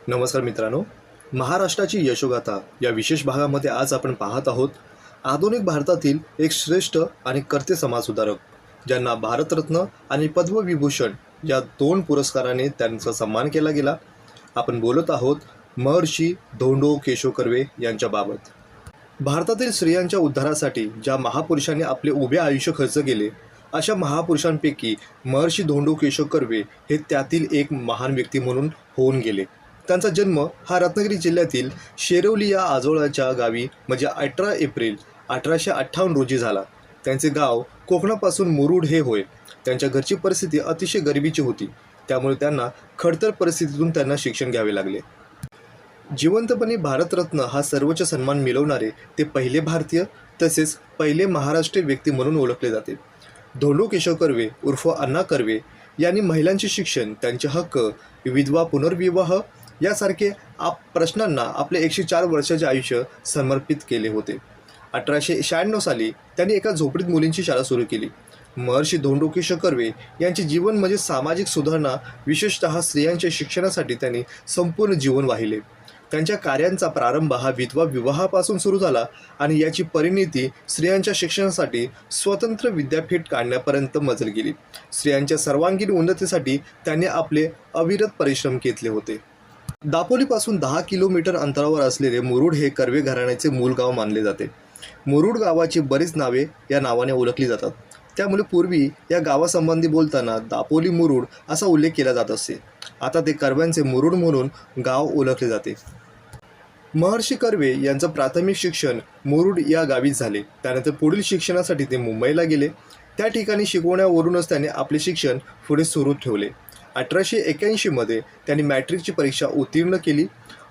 नमस्कार मित्रांनो, महाराष्ट्राची यशोगाथा या विशेष भागामध्ये आज आपण पाहत आहोत आधुनिक भारतातील एक श्रेष्ठ आणि कर्ते समाजसुधारक ज्यांना भारतरत्न आणि पद्मविभूषण या 2 पुरस्काराने त्यांचा सन्मान केला गेला. आपण बोलत आहोत महर्षी धोंडो केशव कर्वे यांच्याबाबत. भारतातील स्त्रियांच्या उद्धारासाठी ज्या महापुरुषांनी आपले उभे आयुष्य खर्च केले, अशा महापुरुषांपैकी महर्षी धोंडो केशव कर्वे हे त्यातील एक महान व्यक्ती म्हणून होऊन गेले. त्यांचा जन्म हा रत्नागिरी जिल्ह्यातील शेरवली या आजोळाच्या गावी म्हणजे 18 एप्रिल 1858 रोजी झाला. त्यांचे गाव कोकणापासून मुरुड हे होय. त्यांच्या घरची परिस्थिती अतिशय गरिबीची होती, त्यामुळे त्यांना खडतर परिस्थितीतून त्यांना शिक्षण घ्यावे लागले. जिवंतपणे भारतरत्न हा सर्वोच्च सन्मान मिळवणारे ते पहिले भारतीय तसेच पहिले महाराष्ट्रीय व्यक्ती म्हणून ओळखले जाते. धोंडो केशव कर्वे उर्फ अण्णा कर्वे यांनी महिलांचे शिक्षण, त्यांचे हक्क, विधवा पुनर्विवाह यासारखे प्रश्नांना आपले 104 वर्षाचे आयुष्य समर्पित केले होते. 1896 साली त्यांनी एका झोपडीत मुलींची शाळा सुरू केली. महर्षी धोंडो केशव कर्वे यांचे जीवन म्हणजे सामाजिक सुधारणा, विशेषतः स्त्रियांच्या शिक्षणासाठी त्यांनी संपूर्ण जीवन वाहिले. त्यांच्या कार्यांचा प्रारंभ हा विधवा विवाहापासून सुरू झाला आणि याची परिणिती स्त्रियांच्या शिक्षणासाठी स्वतंत्र विद्यापीठ काढण्यापर्यंत मजल गेली. स्त्रियांच्या सर्वांगीण उन्नतीसाठी त्यांनी आपले अविरत परिश्रम घेतले होते. दापोलीपासून 10 किलोमीटर अंतरावर असलेले मुरुड हे कर्वे घराण्याचे मूल गाव मानले जाते. मुरुड गावाची बरीच नावे या नावाने ओळखली जातात, त्यामुळे पूर्वी या गावासंबंधी बोलताना दापोली मुरुड असा उल्लेख केला जात असे. आता ते कर्व्यांचे मुरुड म्हणून गाव ओळखले जाते. महर्षी कर्वे यांचं प्राथमिक शिक्षण मुरुड या गावीच झाले. त्यानंतर पुढील शिक्षणासाठी ते मुंबईला गेले. त्या ठिकाणी शिकवण्यावरूनच त्यांनी आपले शिक्षण पुढे सुरू ठेवले. 1881 मध्ये त्यांनी मॅट्रिकची परीक्षा उत्तीर्ण केली.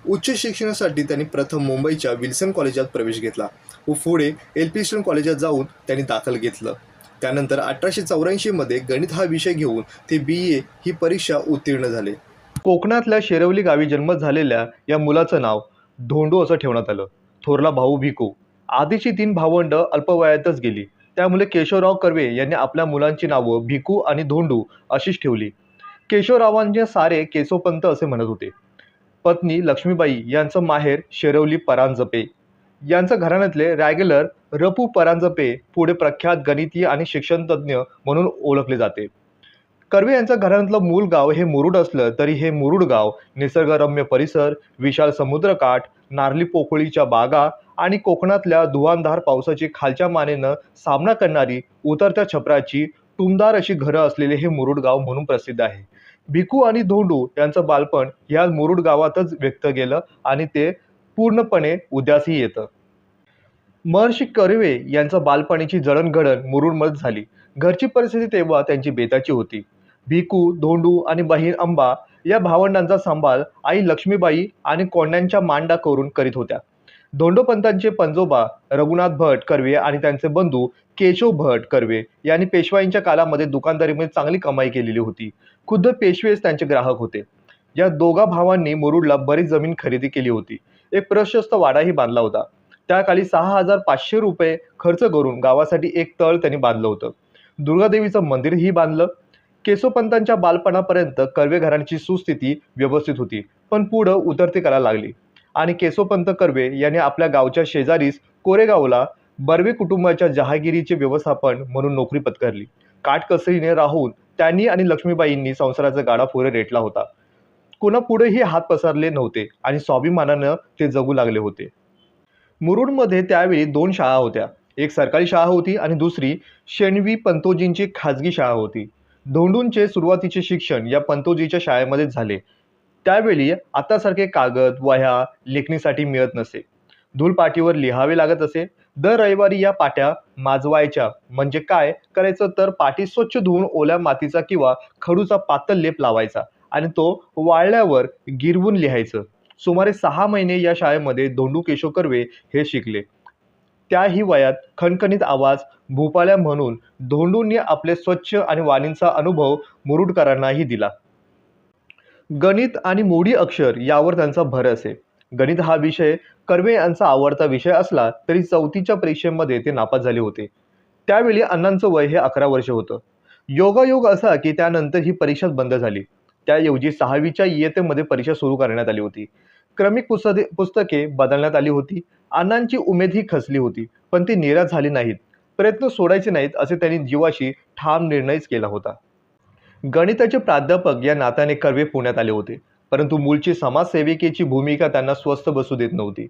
उच्च शिक्षणासाठी त्यांनी प्रथम मुंबईच्या विल्सन कॉलेजात प्रवेश घेतला व पुढे एल्फिन्स्टन कॉलेजात जाऊन त्यांनी दाखल घेतलं. त्यानंतर 1884 मध्ये गणित हा विषय घेऊन ते BA ही परीक्षा उत्तीर्ण झाले. कोकणातल्या शेरवली गावी जन्म झालेल्या या मुलाचं नाव धोंडो असं ठेवण्यात आलं. थोरला भाऊ भिकू. आधीची 3 भावंड अल्पवयातच गेली, त्यामुळे केशवराव कर्वे यांनी आपल्या मुलांची नावं भिकू आणि धोंडू अशीच ठेवली. केशवरावांचे सारे केशवपंत असे म्हणत होते. पत्नी लक्ष्मीबाई यांचं माहेर शेरवली परांजपे. यांचं घराण्यातले रॅग्युलर रपू परांजपे पुढे प्रख्यात गणिती आणि शिक्षणतज्ज्ञ म्हणून ओळखले जाते. कर्वे यांचं घराण्यातलं मूळ गाव हे मुरुड असलं तरी हे मुरुड गाव निसर्गरम्य परिसर, विशाल समुद्रकाठ, नारळी पोकळीच्या बागा आणि कोकणातल्या धुवांधार पावसाची खालच्या मानेनं सामना करणारी उतरत्या छपराची टुमदार अशी घरं असलेले हे मुरुड गाव म्हणून प्रसिद्ध आहे. भिकू आणि धोंडू यांचं बालपण या मुरुड गावातच व्यक्त गेलं आणि ते पूर्णपणे उद्यासही येतं. महर्षी कर्वे यांचं बालपणीची जडणघडण मुरुडमध्ये झाली. घरची परिस्थिती तेव्हा त्यांची बेताची होती. भिकू, धोंडू आणि बहीण अंबा या भावंडांचा सांभाळ आई लक्ष्मीबाई आणि कोंड्यांच्या मांडा करून करीत होत्या. धोंडोपंतांचे पंजोबा रघुनाथ भट कर्वे आणि त्यांचे बंधू केशव भट कर्वे यांनी पेशवाईंच्या काळामध्ये दुकानदारीमध्ये चांगली कमाई केलेली होती. खुद्द पेशवेच त्यांचे ग्राहक होते. या दोघा भावांनी मुरुडला बरीच जमीन खरेदी केली होती. एक प्रशस्त वाडाही बांधला होता. त्या काळी 6,500 रुपये खर्च करून गावासाठी एक तळ त्यांनी बांधलं होतं. दुर्गादेवीचं मंदिरही बांधलं. केशवपंतांच्या बालपणापर्यंत कर्वे घराण्याची सुस्थिती व्यवस्थित होती, पण पुढं उतरती करायला लागली आणि केशवपंत कर्वे यांनी आपल्या गावच्या शेजारीच कोरेगावला बर्वे कुटुंबाच्या जहागिरीचे व्यवस्थापन म्हणून नोकरी पत्करली. काटकसरीने राहून त्यांनी आणि लक्ष्मीबाईंनी संसाराचा गाडा पुढे रेटला होता. कुणापुढेही हात पसरले नव्हते आणि स्वाभिमानानं ते जगू लागले होते. मुरुडमध्ये त्यावेळी 2 शाळा होत्या. एक सरकारी शाळा होती आणि दुसरी शेणवी पंतोजींची खाजगी शाळा होती. धोंडूंचे सुरुवातीचे शिक्षण या पंतोजीच्या शाळेमध्येच झाले. त्यावेळी आतासारखे कागद, वह्या लेखणीसाठी मिळत नसे. धूलपाटीवर लिहावे लागत असे. दर रविवारी या पाट्या माजवायच्या. म्हणजे काय करायचं तर पाटी स्वच्छ धुवून ओल्या मातीचा किंवा खडूचा पातळ लेप लावायचा आणि तो वाळल्यावर गिरवून लिहायचं. सुमारे 6 महिने या शाळेमध्ये धोंडो केशव कर्वे हे शिकले. त्याही वयात खणखणीत आवाज भूपाळ्या म्हणून धोंडूंनी आपले स्वच्छ आणि वाणींचा अनुभव मुरुडकरांनाही दिला. गणित आणि मोडी अक्षर यावर त्यांचा भर असे. गणित हा विषय कर्वे यांचा आवडता विषय असला तरी 4थीच्या परीक्षेमध्ये ते नापास झाले होते. त्यावेळी अण्णांचं वय हे 11 वर्ष होतं. योगायोग असा की त्यानंतर ही परीक्षाच बंद झाली. त्याऐवजी 6वीच्या इयत्तेमध्ये परीक्षा सुरू करण्यात आली होती. क्रमिक पुस्तके बदलण्यात आली होती. अण्णांची उमेद ही खचली होती, पण ती निराश झाली नाहीत. प्रयत्न सोडायचे नाहीत असे त्यांनी जीवाशी ठाम निर्णयच केला होता. गणिताचे प्राध्यापक या नात्याने कर्वे पुण्यात आले होते, परंतु मूळची समाजसेविकेची भूमिका त्यांना स्वस्थ बसू देत नव्हती.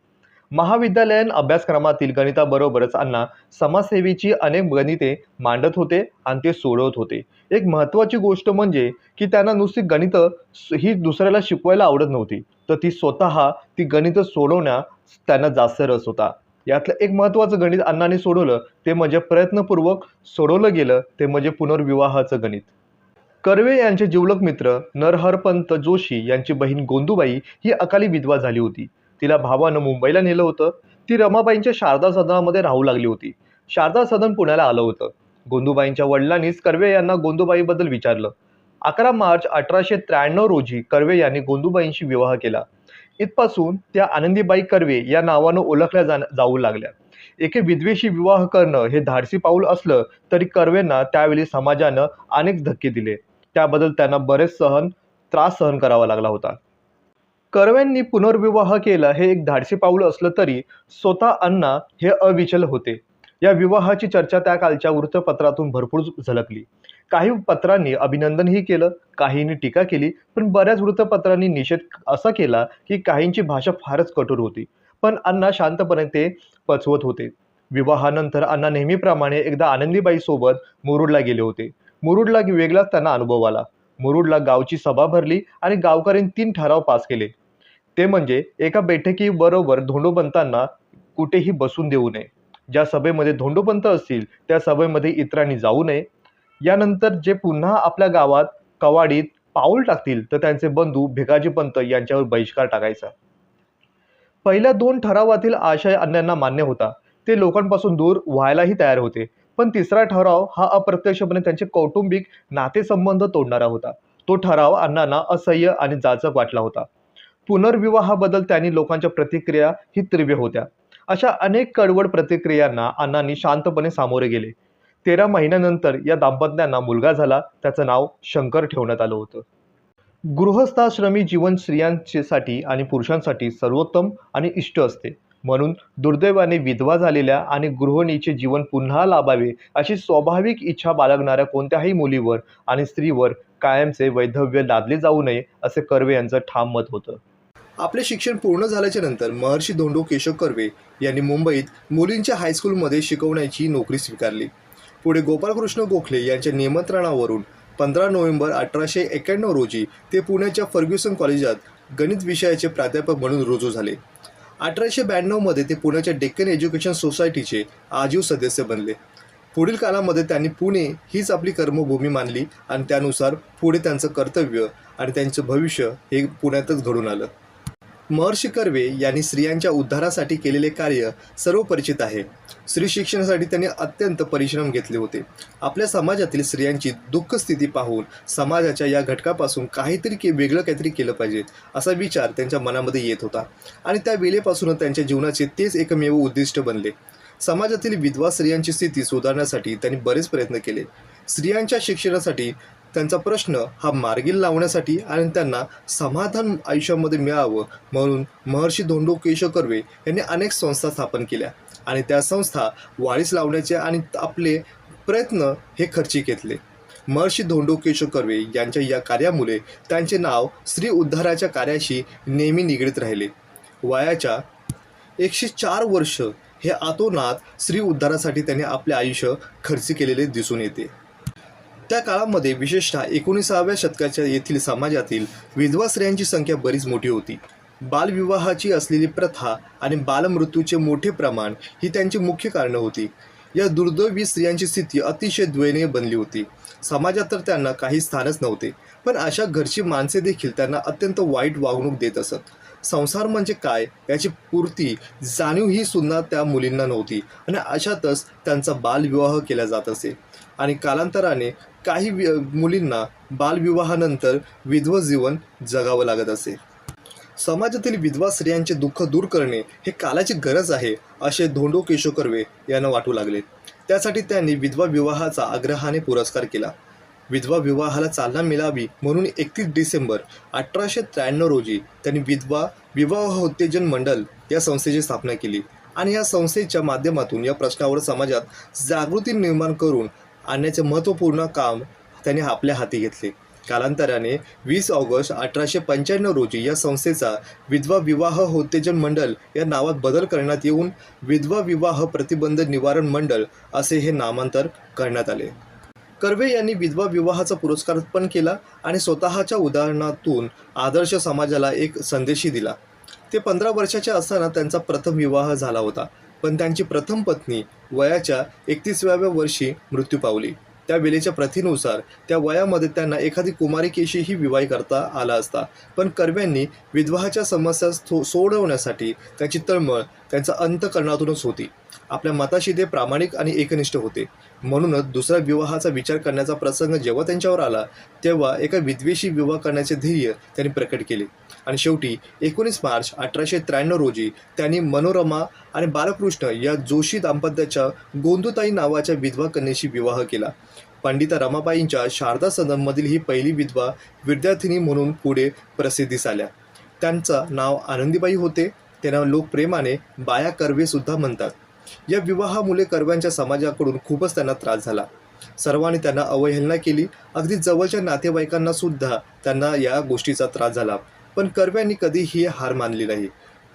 महाविद्यालयीन अभ्यासक्रमातील गणिताबरोबरच अण्णा समाजसेवेची अनेक गणिते मांडत होते आणि ते सोडवत होते. एक महत्त्वाची गोष्ट म्हणजे की त्यांना नुसती गणितं ही दुसऱ्याला शिकवायला आवडत नव्हती, तर ती स्वतः ती गणितं सोडवण्यात त्यांना जास्त रस होता. यातलं एक महत्त्वाचं गणित अण्णांनी सोडवलं ते म्हणजे प्रयत्नपूर्वक सोडवलं गेलं ते म्हणजे पुनर्विवाहाचं गणित. कर्वे यांचे जिवलग मित्र नरहरपंत जोशी यांची बहीण गोंदूबाई ही अकाली विधवा झाली होती. तिला भावानं मुंबईला नेलं होतं. ती रमाबाईंच्या शारदा सदनामध्ये राहू लागली होती. शारदा सदन पुण्याला आलं होतं. गोंदूबाईंच्या वडिलांनीच कर्वे यांना गोंदूबाईबद्दल विचारलं. 11 मार्च 1893 रोजी कर्वे यांनी गोंदूबाईंशी विवाह केला. इथपासून त्या आनंदीबाई कर्वे या नावानं ओळखल्या जाऊ लागल्या. एके विधवेशी विवाह करणं हे धाडसी पाऊल असलं तरी कर्वेंना त्यावेळी समाजानं अनेक धक्के दिले. त्याबद्दल त्यांना बरेच त्रास सहन करावा लागला होता. कर्वेंनी पुनर्विवाह केला हे एक धाडसी पाऊल असलं तरी स्वतः अण्णा हे अविचल होते. या विवाहाची चर्चा त्या कालच्या वृत्तपत्रातून भरपूर झलकली. काही पत्रांनी अभिनंदनही केलं, काहींनी टीका केली, पण बऱ्याच वृत्तपत्रांनी निषेध असा केला की काहींची भाषा फारच कठोर होती. पण अण्णा शांतपणे ते पचवत होते. विवाहानंतर अण्णा नेहमीप्रमाणे एकदा आनंदीबाई सोबत मुरुडला गेले होते. मुरुडला वेगळाच त्यांना अनुभव आला. मुरुडला गावची सभा भरली आणि गावकऱ्यांनी 3 ठराव पास केले. ते म्हणजे एका बैठकीबरोबर धोंडोपंतांना कुठेही बसून देऊ नये. ज्या सभेमध्ये धोंडोपंत असतील त्या सभेमध्ये इतरांनी जाऊ नये. यानंतर जे पुन्हा आपल्या गावात कवाडीत पाऊल टाकतील तर त्यांचे बंधू भिकाजीपंत यांच्यावर बहिष्कार टाकायचा. पहिल्या 2 ठरावातील आशय अण्णांना मान्य होता. ते लोकांपासून दूर व्हायलाही तयार होते. पण तिसरा ठराव हा अप्रत्यक्षपणे त्यांचे कौटुंबिक नातेसंबंध तोडणारा होता. तो ठराव अण्णांना असह्य आणि जाचक वाटला होता. पुनर्विवाहाबद्दल त्यांनी लोकांच्या प्रतिक्रिया ही तीव्र होत्या. अशा अनेक कडवड प्रतिक्रियांना अण्णांनी शांतपणे सामोरे गेले. 13 महिन्यानंतर या दाम्पत्यांना मुलगा झाला. त्याचं नाव शंकर ठेवण्यात आलं होतं. गृहस्थाश्रमी जीवन स्त्रियांसाठी आणि पुरुषांसाठी सर्वोत्तम आणि इष्ट असते. म्हणून दुर्दैवाने विधवा झालेल्या आणि गृहिणीचे जीवन पुन्हा लाभावे अशी स्वाभाविक इच्छा बाळगणाऱ्या कोणत्याही मुलीवर आणि स्त्रीवर कायमचे वैधव्य लादले जाऊ नये असे कर्वे यांचं ठाम मत होतं. आपले शिक्षण पूर्ण झाल्याच्या नंतर महर्षी धोंडो केशव कर्वे यांनी मुंबईत मुलींच्या हायस्कूलमध्ये शिकवण्याची नोकरी स्वीकारली. पुढे गोपाळकृष्ण गोखले यांच्या निमंत्रणावरून 15 नोव्हेंबर 1891 रोजी ते पुण्याच्या फर्ग्युसन कॉलेजात गणित विषयाचे प्राध्यापक म्हणून रुजू झाले. 1892 मध्ये ते पुण्याच्या डेक्कन एज्युकेशन सोसायटीचे आजीव सदस्य बनले. पुढील काळामध्ये त्यांनी पुणे हीच आपली कर्मभूमी मानली आणि त्यानुसार पुढे त्यांचं कर्तव्य आणि त्यांचं भविष्य हे पुण्यातच घडून आलं. महर्षी कर्वे यांनी स्त्रियांच्या उद्धारासाठी केलेले कार्य सर्व परिचित आहे. स्त्री शिक्षणासाठी त्यांनी अत्यंत परिश्रम घेतले होते. आपल्या समाजातील स्त्रियांची दुःख स्थिती पाहून समाजाच्या या घटकापासून वेगळं काहीतरी केलं पाहिजे असा विचार त्यांच्या मनामध्ये येत होता आणि त्या वेळेपासूनच त्यांच्या जीवनाचे तेच एकमेव उद्दिष्ट बनले. समाजातील विधवा स्त्रियांची स्थिती सुधारण्यासाठी त्यांनी बरेच प्रयत्न केले. स्त्रियांच्या शिक्षणासाठी त्यांचा प्रश्न हा मार्गी लावण्यासाठी आणि त्यांना समाधान आयुष्यामध्ये मिळावं म्हणून महर्षी धोंडो केशव कर्वे यांनी अनेक संस्था स्थापन केल्या आणि त्या संस्था वाढीस लावण्याचे आणि आपले प्रयत्न हे खर्ची घेतले. महर्षी धोंडो केशव कर्वे यांच्या या कार्यामुळे त्यांचे नाव स्त्री उद्धाराच्या कार्याशी नेहमी निगडीत राहिले. वयाच्या 104 वर्ष हे आतोनात स्त्री उद्धारासाठी त्यांनी आपले आयुष्य खर्ची केलेले दिसून येते. त्या काळामध्ये विशेषतः 19व्या शतकाच्या येथील समाजातील विधवा स्त्रियांची संख्या बरीच मोठी होती. बालविवाहाची असलेली प्रथा आणि बालमृत्यूचे मोठे प्रमाण ही त्यांची मुख्य कारणं होती. या दुर्दैवी स्त्रियांची स्थिती अतिशय दयनीय बनली होती. समाजात तर त्यांना काही स्थानच नव्हते, पण अशा घरची माणसे देखील त्यांना अत्यंत वाईट वागणूक देत असत. संसार म्हणजे काय याची पुरती जाणीव ही सुद्धा त्या मुलींना नव्हती आणि अशातच त्यांचा बालविवाह केला जात असे आणि कालांतराने काही मुलींना बालविवाहानंतर विधवा जीवन जगावं लागत असे. समाजातील विधवा स्त्रियांचे दुःख दूर करणे हे काळाची गरज आहे असे धोंडो केशव कर्वे यांना वाटू लागले. त्यासाठी त्यांनी विधवा विवाहाचा आग्रहाने पुरस्कार केला. विधवा विवाहाला चालना मिळावी म्हणून 31 डिसेंबर 1893 रोजी त्यांनी विधवा विवाह उत्तेजन मंडळ या संस्थेची स्थापना केली आणि या संस्थेच्या माध्यमातून या प्रश्नावर समाजात जागृती निर्माण करून आणण्याचे महत्त्वपूर्ण काम त्यांनी आपल्या हाती घेतले. कालांतराने 20 ऑगस्ट 1895 रोजी या संस्थेचा विधवा विवाह उत्तेजन मंडळ या नावात बदल करण्यात येऊन विधवा विवाह प्रतिबंध निवारण मंडळ असे हे नामांतर करण्यात आले. कर्वे यांनी विधवा विवाहाचा पुरस्कार पण केला आणि स्वतःच्या उदाहरणातून आदर्श समाजाला एक संदेशही दिला. ते 15 वर्षाचे असताना त्यांचा प्रथम विवाह झाला होता, पण त्यांची प्रथम पत्नी वयाच्या 31व्या वर्षी मृत्यू पावली. त्या वेळेच्या प्रथेनुसार त्या वयामध्ये त्यांना एखादी कुमारिकेशीही विवाह करता आला असता, पण कर्व्यांनी विधवाच्या समस्या सोडवण्यासाठी त्याची तळमळ त्यांच्या अंतःकरणातूनच होती. आपल्या मताशी ते प्रामाणिक आणि एकनिष्ठ होते. म्हणूनच दुसऱ्या विवाहाचा विचार करण्याचा प्रसंग जेव्हा त्यांच्यावर आला तेव्हा एका विधवेशी विवाह करण्याचे ध्येय त्यांनी प्रकट केले आणि शेवटी 19 मार्च 1893 रोजी त्यांनी मनोरमा आणि बालकृष्ण या जोशी दाम्पत्याच्या गोंदूताई नावाच्या विधवा कन्येशी विवाह केला. पंडिता रमाबाईंच्या शारदा सदनमधील ही पहिली विधवा विद्यार्थिनी म्हणून पुढे प्रसिद्धीस आल्या. त्यांचं नाव आनंदीबाई होते. त्यांना लोक प्रेमाने बाया कर्वे सुद्धा म्हणतात. या विवाहामुळे कर्व्यांच्या समाजाकडून खूपच त्यांना त्रास झाला. सर्वांनी त्यांना अवहेलना केली. अगदी जवळच्या नातेवाईकांना सुद्धा त्यांना या गोष्टीचा त्रास झाला, पण कर्व्यांनी कधीही हार मानली नाही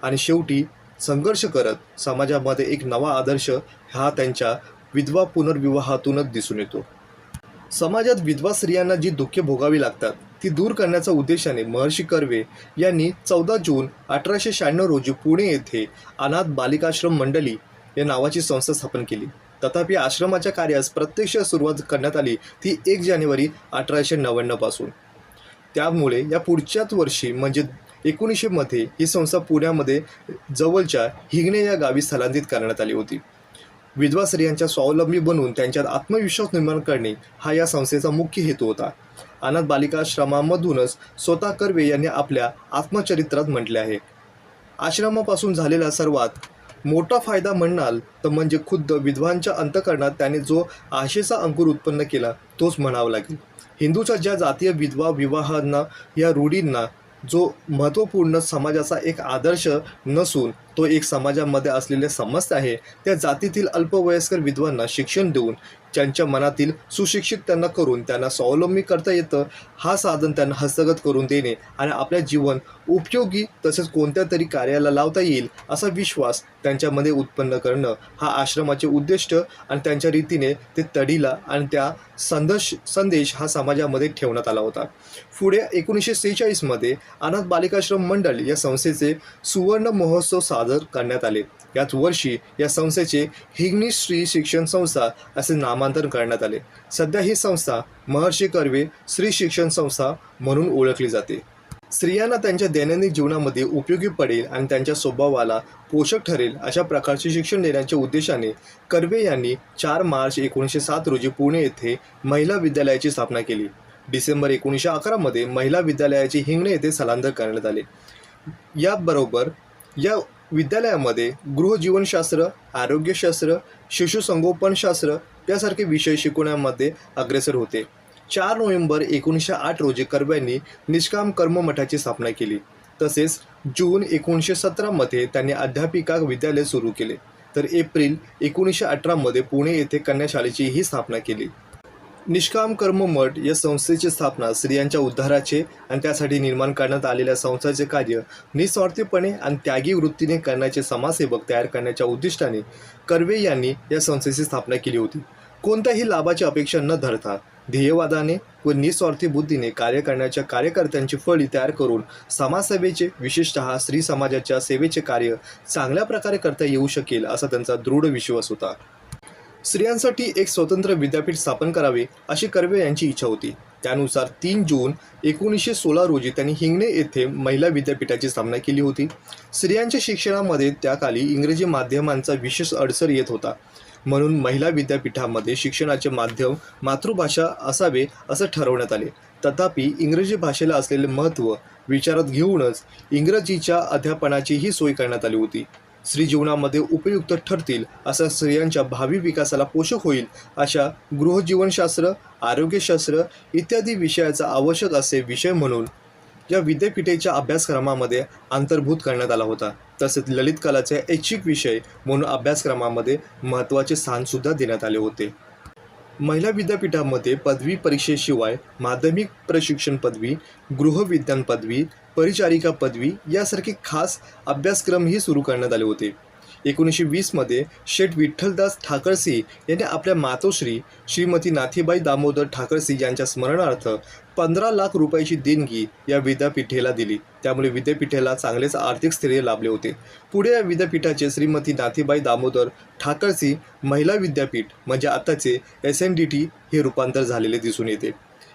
आणि शेवटी संघर्ष करत समाजामध्ये एक नवा आदर्श हा त्यांच्या विधवा पुनर्विवाहातूनच दिसून येतो. समाजात विधवा स्त्रियांना जी दुःखे भोगावी लागतात ती दूर करण्याच्या उद्देशाने महर्षी कर्वे यांनी 14 जून 1896 रोजी पुणे येथे अनाथ बालिकाश्रम मंडळी या नावाची संस्था स्थापन केली. तथापि आश्रमाच्या कार्यास प्रत्यक्ष सुरुवात करण्यात आली ती 1 जानेवारी 1899 पासून. त्यामुळे या पुढच्याच वर्षी म्हणजे 1900 मध्ये ही संस्था पुण्यामध्ये जवळच्या हिंगणे या गावी स्थलांतरित करण्यात आली होती. विधवा स्त्रियांच्या स्वावलंबी बनवून त्यांच्यात आत्मविश्वास निर्माण करणे हा या संस्थेचा मुख्य हेतू होता. अनाथ बालिकाश्रमामधूनच स्वतः कर्वे यांनी आपल्या आत्मचरित्रात म्हटले आहे, आश्रमापासून झालेला सर्वात मोठा फायदा म्हणाल तर म्हणजे खुद्द विधवांच्या अंतःकरणात त्याने जो आशेचा अंकुर उत्पन्न केला तोच म्हणावा लागेल. हिंदूच्या ज्या जातीय विधवा विवाहांना या रूढींना जो महत्त्वपूर्ण समाजाचा एक आदर्श नसून तो एक समाजामध्ये असलेले समस्या आहे, त्या जातीतील अल्पवयस्कर विधवांना शिक्षण देऊन त्यांच्या मनातील सुशिक्षित त्यांना करून त्यांना स्वावलंबी करता येतं हा साधन त्यांना हस्तगत करून देणे आणि आपल्या जीवन उपयोगी तसेच कोणत्या तरी कार्याला लावता येईल असा विश्वास त्यांच्यामध्ये उत्पन्न करणं हा आश्रमाचे उद्दिष्ट आणि त्यांच्या रीतीने ते तडीला आणि त्या संदेश हा समाजामध्ये ठेवण्यात आला होता. पुढे 1946 मध्ये अनाथ बालिकाश्रम मंडळ या संस्थेचे सुवर्ण महोत्सव सादर करण्यात आले. याच वर्षी या संस्थेचे हिंगणी श्री शिक्षण संस्था असे नामांतरण करण्यात आले. सध्या ही संस्था महर्षी कर्वे श्री शिक्षण संस्था म्हणून ओळखली जाते. स्त्रियांना त्यांच्या दैनंदिन जीवनामध्ये उपयोगी पडेल आणि त्यांच्या स्वभावाला पोषक ठरेल अशा प्रकारचे शिक्षण देण्याच्या उद्देशाने कर्वे यांनी 4 मार्च 1907 रोजी पुणे येथे महिला विद्यालयाची स्थापना केली. डिसेंबर 1911 मध्ये महिला विद्यालयाचे हिंगणे येथे स्थलांतर करण्यात आले. याबरोबर या विद्यालयामध्ये गृहजीवनशास्त्र, आरोग्यशास्त्र, शिशुसंगोपनशास्त्र यासारखे विषय शिकवण्यामध्ये अग्रेसर होते. 4 नोव्हेंबर 1908 रोजी कर्व्यांनी निष्काम कर्म मठाची स्थापना केली. तसेच जून 1917 मध्ये त्यांनी अध्यापिका विद्यालय सुरू केले. तर एप्रिल 1918 मध्ये पुणे येथे कन्याशाळेचीही स्थापना केली. निष्काम कर्म मठ या संस्थेची स्थापना स्त्रियांच्या उद्धाराचे आणि त्यासाठी निर्माण करण्यात आलेल्या संस्थेचे कार्य निस्वार्थीपणे आणि त्यागी वृत्तीने करण्याचे समाजसेवक तयार करण्याच्या उद्दिष्टाने कर्वे यांनी या संस्थेची स्थापना केली होती. कोणत्याही लाभाची अपेक्षा न धरता ध्येयवादाने व निस्वार्थी बुद्धीने कार्य करण्याच्या कार्यकर्त्यांची फळी तयार करून समाजसेवेचे विशेषतः स्त्री समाजाच्या सेवेचे कार्य चांगल्या प्रकारे करता येऊ शकेल असा त्यांचा दृढ विश्वास होता. स्त्रियांसाठी एक स्वतंत्र विद्यापीठ स्थापन करावे अशी कर्वे यांची इच्छा होती. त्यानुसार 3 जून 1916 रोजी त्यांनी हिंगणे येथे महिला विद्यापीठाची स्थापना केली होती. स्त्रियांच्या शिक्षणामध्ये त्याकाली इंग्रजी माध्यमांचा विशेष अडसर येत होता. म्हणून महिला विद्यापीठामध्ये शिक्षणाचे माध्यम मातृभाषा असावे असं ठरवण्यात आले. तथापि इंग्रजी भाषेला असलेले महत्त्व विचारात घेऊनच इंग्रजीच्या अध्यापनाचीही सोय करण्यात आली होती. स्त्री जीवनामध्ये उपयुक्त ठरतील असा स्त्रियांच्या भावी विकासाला पोषक होईल अशा गृहजीवनशास्त्र, आरोग्यशास्त्र इत्यादी विषयाचा आवश्यक असे विषय म्हणून या विद्यापीठेच्या अभ्यासक्रमामध्ये अंतर्भूत करण्यात आला होता. तसेच ललित कलाचे ऐच्छिक विषय म्हणून अभ्यासक्रमामध्ये महत्त्वाचे स्थानसुद्धा देण्यात आले होते. महिला विद्यापीठामध्ये पदवी परीक्षेशिवाय माध्यमिक प्रशिक्षण पदवी, गृहविज्ञान पदवी, परिचारिका पदवी यासारखे खास अभ्यासक्रमही सुरू करण्यात आले होते. 1920मध्ये शेठ विठ्ठलदास ठाकरसी यांनी आपल्या मातोश्री श्रीमती नाथीबाई दामोदर ठाकरसी यांच्या स्मरणार्थ 15 लाख रुपयाची देणगी या विद्यापीठेला दिली. त्यामुळे विद्यापीठेला चांगलेच आर्थिक स्थैर्य लाभले होते. पुढे या विद्यापीठाचे श्रीमती नाथीबाई दामोदर ठाकरसी महिला विद्यापीठ म्हणजे आताचे SNDT हे रूपांतर झालेले दिसून येते.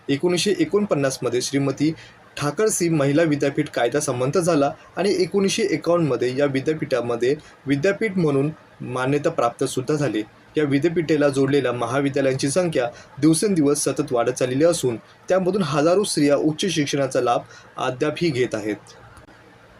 1949मध्ये श्रीमती ठाकरसी महिला विद्यापीठ कायदा संमत झाला आणि 1951मध्ये या विद्यापीठामध्ये विद्यापीठ म्हणून मान्यता प्राप्त सुद्धा झाली. या विद्यापीठेला जोडलेल्या महाविद्यालयांची संख्या दिवसेंदिवस सतत वाढत चाललेली असून त्यामधून हजारो स्त्रिया उच्च शिक्षणाचा लाभ अद्यापही घेत आहेत.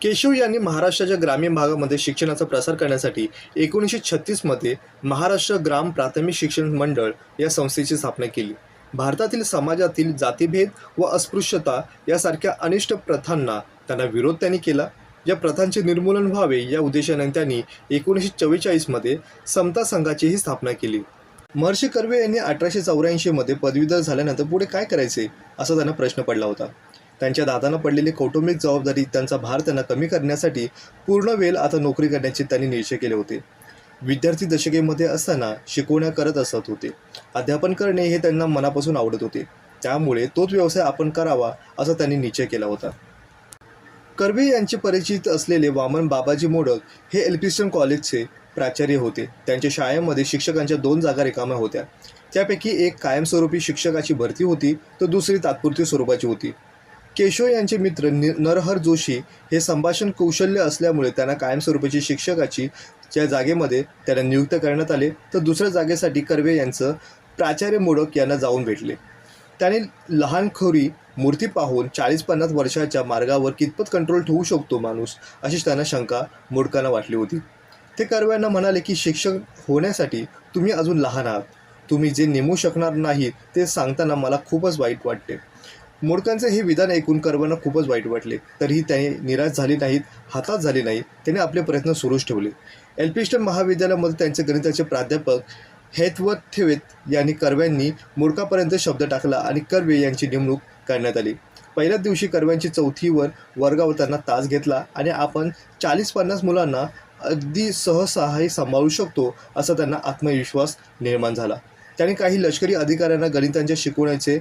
केशव यांनी महाराष्ट्राच्या ग्रामीण भागामध्ये शिक्षणाचा प्रसार करण्यासाठी 1936मध्ये महाराष्ट्र ग्राम प्राथमिक शिक्षण मंडळ या संस्थेची स्थापना केली. भारतातील समाजातील जातीभेद व अस्पृश्यता यासारख्या अनिष्ट प्रथांना त्यांना विरोध त्यांनी केला. या प्रथांचे निर्मूलन व्हावे या उद्देशाने त्यांनी 1944मध्ये समता संघाचीही स्थापना केली. महर्षी कर्वे यांनी 1884मध्ये पदवीधर झाल्यानंतर पुढे काय करायचे असा त्यांना प्रश्न पडला होता. त्यांच्या दादांना पडलेली कौटुंबिक जबाबदारी त्यांचा भार त्यांना कमी करण्यासाठी पूर्ण वेळ आता नोकरी करण्याचे त्यांनी निश्चय केले होते. विद्यार्थी दशकेमध्ये असताना शिकवण्या करत असत होते. अध्यापन करणे हे त्यांना मनापासून आवडत होते. त्यामुळे तोच व्यवसाय आपण करावा असा त्यांनी निश्चय केला होता. कर्वे यांचे परिचित असलेले वामन बाबाजी मोडक हे एल्फिन्स्टन कॉलेजचे प्राचार्य होते. त्यांच्या शाळेमध्ये शिक्षकांच्या 2 जागा रिकाम्या होत्या. त्यापैकी एक कायमस्वरूपी शिक्षकाची भरती होती तर दुसरी तात्पुरती स्वरूपाची होती. केशव यांचे मित्र नरहर जोशी हे संभाषण कौशल्य असल्यामुळे त्यांना कायमस्वरूपीची शिक्षकाची च्या जागेमध्ये त्यांना नियुक्त करण्यात आले. तर दुसऱ्या जागेसाठी कर्वे यांचं प्राचार्य मोडक यांना जाऊन भेटले. त्याने लहानखोरी मूर्ती पाहून 40-50 वर्षाच्या मार्गावर कितपत कंट्रोल ठेवू शकतो माणूस अशी त्यांना शंका मोडकांना वाटली होती. ते कर्व्यांना म्हणाले की शिक्षक होण्यासाठी तुम्ही अजून लहान आहात. तुम्ही जे नेमू शकणार नाही ते सांगताना मला खूपच वाईट वाटते. मोडकांचे हे विधान ऐकून कर्व्यांना खूपच वाईट वाटले. तरीही त्याने निराश झाले नाहीत, हताश झाले नाहीत. त्याने आपले प्रयत्न सुरूच ठेवले. एल्फिन्स्टन महाविद्यालयामध्ये त्यांचे गणिताचे प्राध्यापक हेथवर्थ यांनी कर्व्यांनी मोडकापर्यंत शब्द टाकला आणि कर्वे यांची नेमणूक करण्यात आली. पहिल्याच दिवशी कर्व्यांची 4थीवर वर्गावर त्यांना तास घेतला आणि आपण 40-50 मुलांना अगदी सहसाही सांभाळू शकतो असा त्यांना आत्मविश्वास निर्माण झाला. त्यांनी काही लष्करी अधिकाऱ्यांना गणितांच्या शिकवण्याचे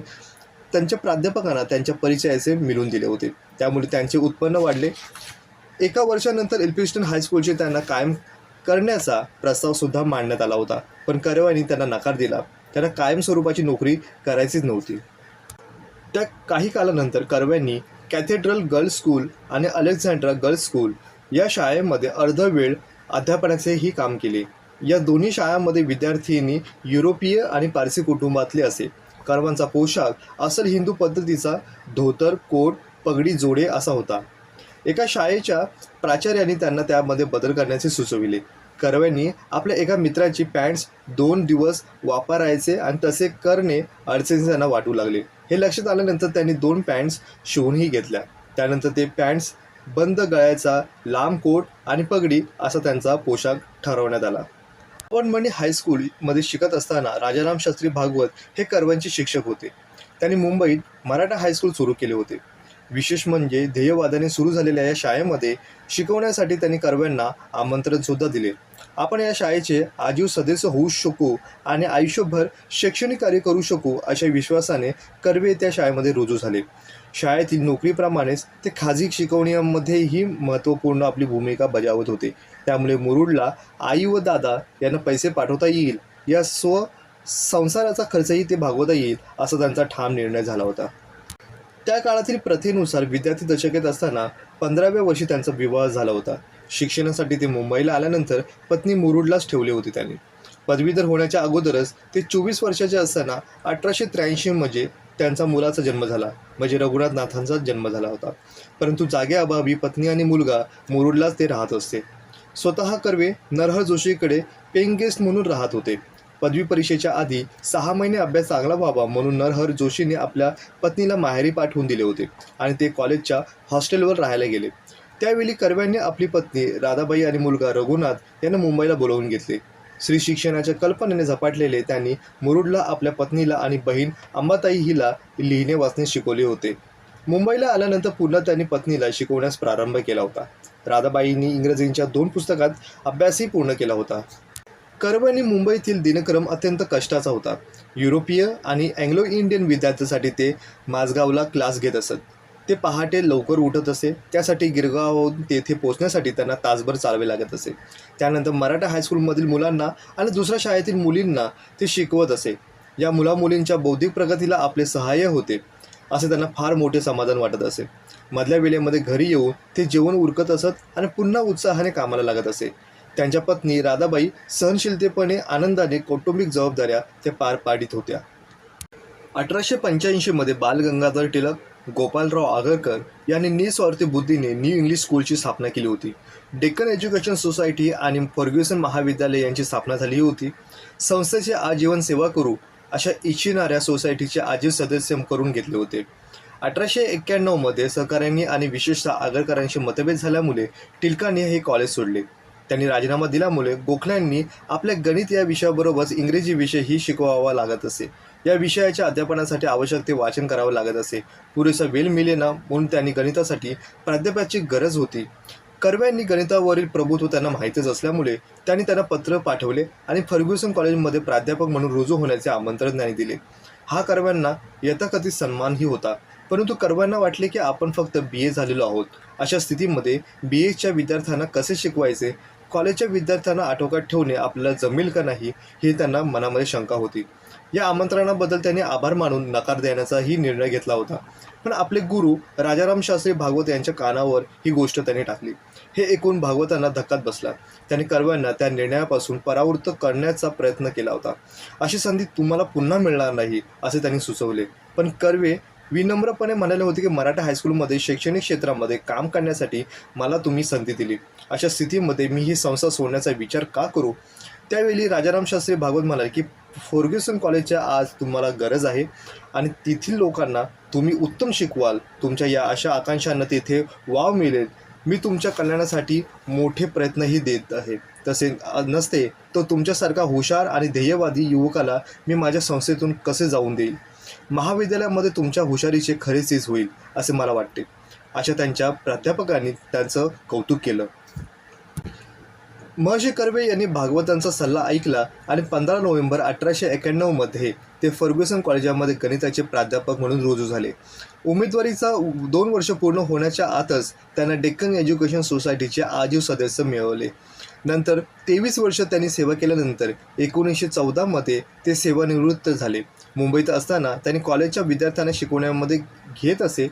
त्यांच्या प्राध्यापकांना त्यांच्या परिचयाचे मिळवून दिले होते. त्यामुळे त्यांचे उत्पन्न वाढले. एका वर्षानंतर एल्फिन्स्टन हायस्कूलचे त्यांना कायम करण्याचा प्रस्तावसुद्धा मांडण्यात आला होता. पण कर्व्यांनी त्यांना नकार दिला. त्यांना कायम स्वरूपाची नोकरी करायचीच नव्हती. त्या काही कालानंतर कर्व्यांनी कॅथेड्रल गर्ल्स स्कूल आणि अलेक्झांड्रा गर्ल्स स्कूल या शाळेमध्ये अर्धवेळ अध्यापनाचेही काम केले. या दोन्ही शाळांमध्ये विद्यार्थिनी युरोपीय आणि पारसी कुटुंबातले असे. कर्व्यांचा पोशाख असल हिंदू पद्धतीचा धोतर, कोट, पगडी, जोडे असा होता. एका शाळेच्या प्राचार्यांनी त्यांना त्यामध्ये बदल करण्याचे सुचविले. कर्व्यांनी आपल्या एका मित्राची पॅन्ट्स 2 दिवस वापरायचे आणि तसे करणे अडचणीचे त्यांना वाटू लागले. हे लक्षात आल्यानंतर त्यांनी 2 पॅन्ट्स शिवूनही घेतल्या. त्यानंतर ते पॅन्ट्स बंद गळ्याचा लांब कोट आणि पगडी असा त्यांचा पोशाख ठरवण्यात आला. पवनमणी हायस्कूलमध्ये शिकत असताना राजाराम शास्त्री भागवत हे कर्व्यांचे शिक्षक होते. त्यांनी मुंबईत मराठा हायस्कूल सुरू केले होते. विशेष म्हणजे ध्येयवादाने सुरू झालेल्या या शाळेमध्ये शिकवण्यासाठी त्यांनी कर्व्यांना आमंत्रणसुद्धा दिले. आपण या शाळेचे आजीव सदस्य होऊ शकू आणि आयुष्यभर शैक्षणिक कार्य करू शकू अशा विश्वासाने कर्वे त्या शाळेमध्ये रुजू झाले. शाळेतील नोकरीप्रमाणेच ते खाजगी शिकवणीमध्येही महत्त्वपूर्ण आपली भूमिका बजावत होते. त्यामुळे मुरुडला आई व दादा यांना पैसे पाठवता येईल, या संसाराचा खर्चही ते भागवता येईल असा त्यांचा ठाम निर्णय झाला होता. त्या काळातील प्रथेनुसार विद्यार्थी दशकेत असताना 15व्या वर्षी त्यांचा विवाह झाला होता. शिक्षणासाठी ते मुंबईला आल्यानंतर पत्नी मुरुडलाच ठेवले होते. त्यांनी पदवीधर होण्याच्या अगोदरच ते 24 वर्षाचे असताना 1883मध्ये त्यांचा मुलाचा जन्म झाला, म्हणजे रघुनाथ नाथांचा जन्म झाला होता. परंतु जागेअभावी पत्नी आणि मुलगा मुरुडलाच ते राहत असते. स्वतः कर्वे नरहर जोशीकडे पेइंग गेस्ट म्हणून राहत होते. पदवी परीक्षेच्या आधी 6 महिने अभ्यास चांगला व्हावा म्हणून नरहर जोशीने आपल्या पत्नीला माहेरी पाठवून दिले होते आणि ते कॉलेजच्या हॉस्टेलवर राहायला गेले. त्यावेळी कर्व्यांनी आपली पत्नी राधाबाई आणि मुलगा रघुनाथ यांना मुंबईला बोलावून घेतले. स्त्री शिक्षणाच्या कल्पनेने झपाटलेले त्यांनी मुरुडला आपल्या पत्नीला आणि बहीण अंबाताई हिला लिहिणे वाचणे शिकवले होते. मुंबईला आल्यानंतर पुन्हा त्यांनी पत्नीला शिकवण्यास प्रारंभ केला होता. राधाबाईंनी इंग्रजीच्या 2 पुस्तकात अभ्यासही पूर्ण केला होता. कर्व्यांनी मुंबईतील दिनक्रम अत्यंत कष्टाचा होता. युरोपीय आणि अँग्लो इंडियन विद्यार्थ्यांसाठी ते माझगावला क्लास घेत असत. ते पहाटे लवकर उठत असे. त्यासाठी गिरगावहून तेथे पोहोचण्यासाठी त्यांना तासभर चालवे लागत असे. त्यानंतर मराठा हायस्कूलमधील मुलांना आणि दुसऱ्या शाळेतील मुलींना ते शिकवत असे. या मुलामुलींच्या बौद्धिक प्रगतीला आपले सहाय्य होते असे त्यांना फार मोठे समाधान वाटत असे. मधल्या वेळेमध्ये घरी येऊन ते जेवण उरकत असत आणि पुन्हा उत्साहाने कामाला लागत असे. त्यांच्या पत्नी राधाबाई सहनशीलतेपणे आनंदाने कौटुंबिक जबाबदाऱ्या त्या पार पाडित होत्या. 1885 मध्ये बाल गंगाधर टिळक, गोपालराव आगरकर यांनी निस्वार्थी बुद्धीने न्यू इंग्लिश स्कूलची स्थापना केली होती. डेक्कन एज्युकेशन सोसायटी आणि फर्ग्युसन महाविद्यालय यांची स्थापना झाली होती. संस्थेची आजीवन सेवा करू अशा इच्छिणाऱ्या सोसायटीचे आजीव सदस्य करून घेतले होते. 1891 मध्ये सहकाऱ्यांनी आणि विशेषतः आगरकरांशी मतभेद झाल्यामुळे टिळकांनी हे कॉलेज सोडले. त्यांनी राजीनामा दिल्यामुळे गोखल्यांनी आपल्या गणित या विषयाबरोबरच इंग्रजी विषयही शिकवावा लागत असे. या विषयाच्या अध्यापनासाठी आवश्यक ते वाचन करावं लागत असे. पुरेसा वेळ मिळेना म्हणून त्यांनी गणितासाठी प्राध्यापकाची गरज होती. कर्व्यांनी गणितावरील प्रभुत्व त्यांना माहीतच असल्यामुळे त्यांनी पत्र पाठवले आणि फर्ग्युसन कॉलेजमध्ये प्राध्यापक म्हणून रुजू होण्याचे आमंत्रण त्यांनी दिले. हा कर्व्यांना यथाकथित सन्मानही होता. परंतु कर्व्यांना वाटले की आपण फक्त BA झालेलो आहोत. अशा स्थितीमध्ये BAच्या विद्यार्थ्यांना कसे शिकवायचे, कॉलेजच्या विद्यार्थ्यांना आटोक्यात ठेवणे आपल्याला जमेल का नाही हे त्यांना मनामध्ये शंका होती. या आमंत्रणाबद्दल त्यांनी आभार मानून नकार देण्याचाही निर्णय घेतला होता. पण आपले गुरु राजाराम शास्त्री भागवत यांच्या कानावर ही गोष्ट त्यांनी टाकली. हे ऐकून भागवतांना धक्काच बसला. त्यांनी कर्व्यांना त्या निर्णयापासून परावृत्त करण्याचा प्रयत्न केला होता. अशी संधी तुम्हाला पुन्हा मिळणार नाही असे त्यांनी सुचवले. पण कर्वे विनम्रपणे म्हणाले होते की मराठा हायस्कूलमध्ये शैक्षणिक क्षेत्रामध्ये काम करण्यासाठी मला तुम्ही संधी दिली. अशा स्थितीमध्ये मी ही संस्था सोडण्याचा विचार का करू. त्यावेळी राजाराम शास्त्री भागवत म्हणाले की फर्ग्युसन कॉलेजच्या आज तुम्हाला गरज आहे आणि तेथील लोकांना तुम्ही उत्तम शिकवाल. तुमच्या या अशा आकांक्षांना तेथे वाव मिळेल. मी तुमच्या कल्याणासाठी मोठे प्रयत्नही देत आहे. तसे नसते तर तुमच्यासारखा हुशार आणि ध्येयवादी युवकाला मी माझ्या संस्थेतून कसे जाऊन देईल. महाविद्यालयामध्ये तुमच्या हुशारीचे खरे चीज होईल असे मला वाटते. अशा त्यांच्या प्राध्यापकांनी त्यांचं कौतुक केलं. महर्षी कर्वे यांनी भागवतांचा सल्ला ऐकला आणि 15 नोव्हेंबर 1891 मध्ये ते फर्ग्युसन कॉलेजामध्ये गणिताचे प्राध्यापक म्हणून रुजू झाले. उमेदवारीचा 2 वर्ष पूर्ण होण्याच्या आतच त्यांना डेक्कन एज्युकेशन सोसायटीचे आजीव सदस्य मिळवले. नंतर 23 वर्ष त्यांनी सेवा केल्यानंतर 1914 मध्ये ते सेवानिवृत्त झाले. मुंबईत असताना त्यांनी कॉलेजच्या विद्यार्थ्यांना शिकवण्यामध्ये घेत असे.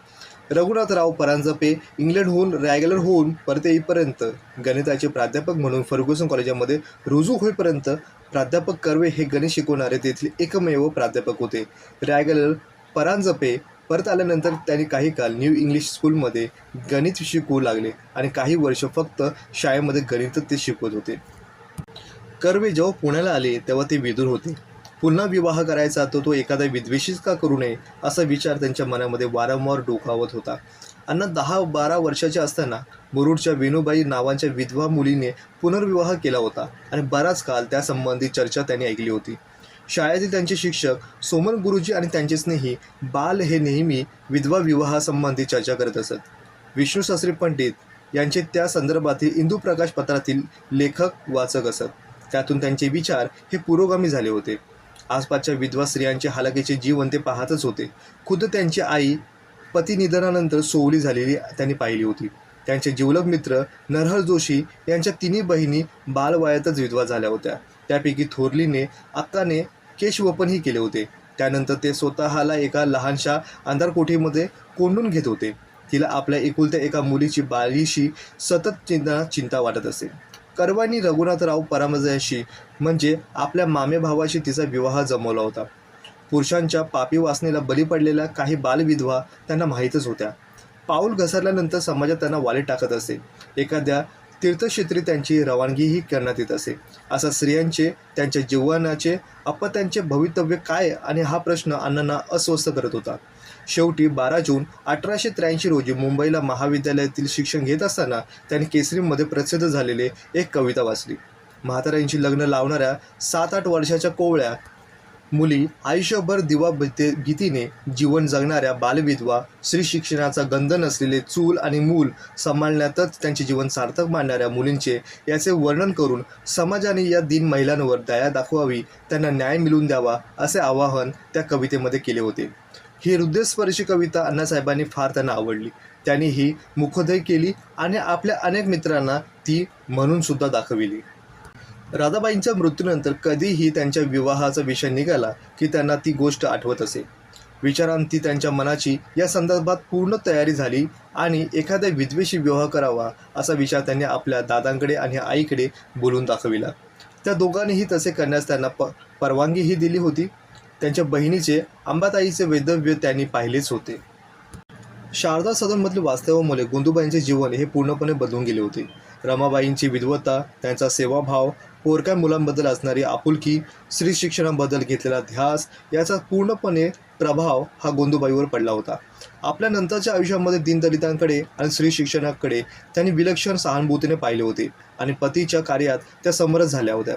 रघुनाथराव परांजपे इंग्लंडहून रेग्युलर होऊन परत येईपर्यंत गणिताचे प्राध्यापक म्हणून फर्ग्युसन कॉलेजामध्ये रुजू होईपर्यंत प्राध्यापक कर्वे हे गणित शिकवणारे तेथील एकमेव प्राध्यापक होते. रेग्युलर परांजपे परत आल्यानंतर त्यांनी काही काळ न्यू इंग्लिश स्कूलमध्ये गणित शिकवू लागले आणि काही वर्ष फक्त शाळेमध्ये गणित ते शिकवत होते. कर्वे जेव्हा पुण्याला आले तेव्हा ते विदुर होते. पुन्हा विवाह करायचा तो एखाद्या विद्वेषीच का करू नये असा विचार त्यांच्या मनामध्ये वारंवार डोकावत होता. अण्णा 10-12 वर्षाचे असताना मुरुडच्या वेणूबाई नावाच्या विधवा मुलीने पुनर्विवाह केला होता आणि बराच काळ त्यासंबंधी चर्चा त्यांनी ऐकली होती. शाळेतील त्यांचे शिक्षक सोमन गुरुजी आणि त्यांचे स्नेही बाल हे नेहमी विधवा विवाहासंबंधी चर्चा करत असत. विष्णुशास्त्री पंडित यांचे त्या संदर्भातील इंदुप्रकाश पत्रातील लेखक वाचक असत. त्यातून त्यांचे विचार हे पुरोगामी झाले होते. आसपासच्या विधवा स्त्रियांचे हालाकीचे जीवन ते पाहतच होते. खुद्द त्यांची आई पती निधनानंतर सोवली झालेली त्यांनी पाहिली होती. त्यांचे जिवलग मित्र नरहर जोशी यांच्या 3 बहिणी बालवयातच विधवा झाल्या होत्या. त्यापैकी थोरलीने अक्काने केशवपनही केले होते. त्यानंतर ते स्वतःला एका लहानशा अंधार कोठीमध्ये कोंडून घेत होते. तिला आपल्या एकुलत्या एका मुलीची बाळीशी सतत चिंता वाटत असे. कर्वांनी रघुनाथराव परांजपेशी म्हणजे आपल्या मामे भावाशी तिचा विवाह जमवला होता. पुरुषांच्या पापी वासनेला बळी पडलेल्या काही बालविधवा त्यांना माहीतच होत्या. पाऊल घसरल्यानंतर समाजात त्यांना वालीत टाकत असे. एखाद्या तीर्थक्षेत्री त्यांची रवानगीही करण्यात येत असे. असा स्त्रियांचे त्यांच्या जीवनाचे अपत्यांचे भवितव्य काय आणि हा प्रश्न अण्णांना अस्वस्थ करत होता. शेवटी 12 जून 1883 रोजी मुंबईला महाविद्यालयातील शिक्षण घेत असताना त्यांनी केसरीमध्ये प्रसिद्ध झालेले एक कविता वाचली. म्हाताऱ्यांची लग्न लावणाऱ्या 7-8 वर्षाच्या कोवळ्या मुली, आयुष्यभर दिवा भीतीने जीवन जगणाऱ्या बालविधवा, स्त्री शिक्षणाचा गंध नसलेले चूल आणि मूल सांभाळण्यातच त्यांचे जीवन सार्थक मानणाऱ्या मुलींचे याचे वर्णन करून समाजाने या दीन महिलांवर दया दाखवावी, त्यांना न्याय मिळवून द्यावा असे आवाहन त्या कवितेमध्ये केले होते. ही हृदयस्पर्शी कविता अण्णासाहेबांनी फार त्यांना आवडली. त्यांनी ही मुखोदय केली आणि आपल्या अनेक मित्रांना ती म्हणून सुद्धा दाखविली. राधाबाईंच्या मृत्यूनंतर कधीही त्यांच्या विवाहाचा विषय निघाला की त्यांना ती गोष्ट आठवत असे. विचारांती त्यांच्या मनाची या संदर्भात पूर्ण तयारी झाली आणि एखाद्या विधवेशी विवाह करावा असा विचार त्यांनी आपल्या दादांकडे आणि आईकडे बोलून दाखविला. त्या दोघांनीही तसे करण्यास त्यांना परवानगीही दिली होती. त्यांच्या बहिणीचे अंबाताईचे वैधव्य त्यांनी पाहिलेच होते. शारदा सदनमधील वास्तवामुळे गोंधूबाईंचे जीवन हे पूर्णपणे बदलून गेले होते. रमाबाईंची विधवता, त्यांचा सेवाभाव, पोरक्या मुलांबद्दल असणारी आपुलकी, स्त्री शिक्षणाबद्दल घेतलेला ध्यास याचा पूर्णपणे प्रभाव हा गोंधूबाईवर पडला होता. आपल्या नंतरच्या आयुष्यामध्ये दीनदलितांकडे आणि स्त्री शिक्षणाकडे त्यांनी विलक्षण सहानुभूतीने पाहिले होते आणि पतीच्या कार्यात त्या समरस झाल्या होत्या.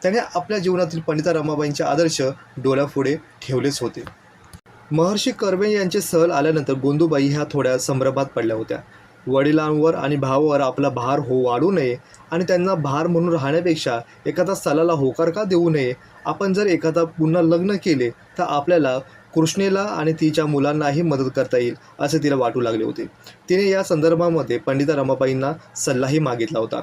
त्याने आपल्या जीवनातील पंडिता रमाबाईंचे आदर्श डोळ्यापुढे ठेवलेच होते. महर्षी कर्वे यांचे सहल आल्यानंतर गोंधूबाई ह्या थोड्या संभ्रमात पडल्या होत्या. वडिलांवर आणि भावावर आपला भार वाढू नये आणि त्यांना भार म्हणून राहण्यापेक्षा एखादा स्थलाला होकार का देऊ नये. आपण जर एखादा पुन्हा लग्न केले तर आपल्याला कृष्णेला आणि तिच्या मुलांनाही मदत करता येईल असे तिला वाटू लागले होते. तिने या संदर्भामध्ये पंडिता रमाबाईंना सल्लाही मागितला होता.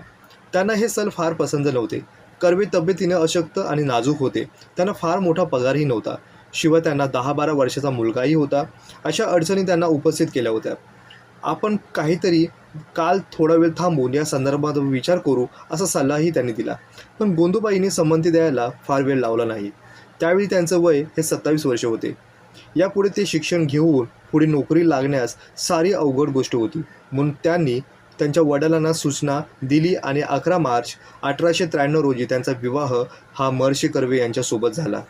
त्यांना हे सल फार पसंत नव्हते. कर्वे तब्येतीने अशक्त आणि नाजूक होते. त्यांना फार मोठा पगारही नव्हता. शिवाय त्यांना 10-12 वर्षाचा मुलगाही होता. अशा अडचणी त्यांना उपस्थित केल्या होत्या. आपण काहीतरी काल थोडा वेळ थांबून या संदर्भात विचार करू असा सल्लाही त्यांनी दिला. पण गोंधूबाईंनी संमती द्यायला फार वेळ लावला नाही. त्यावेळी त्यांचं वय हे 27 वर्ष होते. यापुढे ते शिक्षण घेऊन पुढे नोकरी लागण्यास सारी अवघड गोष्ट होती. म्हणून त्यांनी त्यांच्या वडिलांना सूचना दिली आणि 11 मार्च 1893 रोजी त्यांचा विवाह हा महर्षी कर्वे यांच्यासोबत झाला.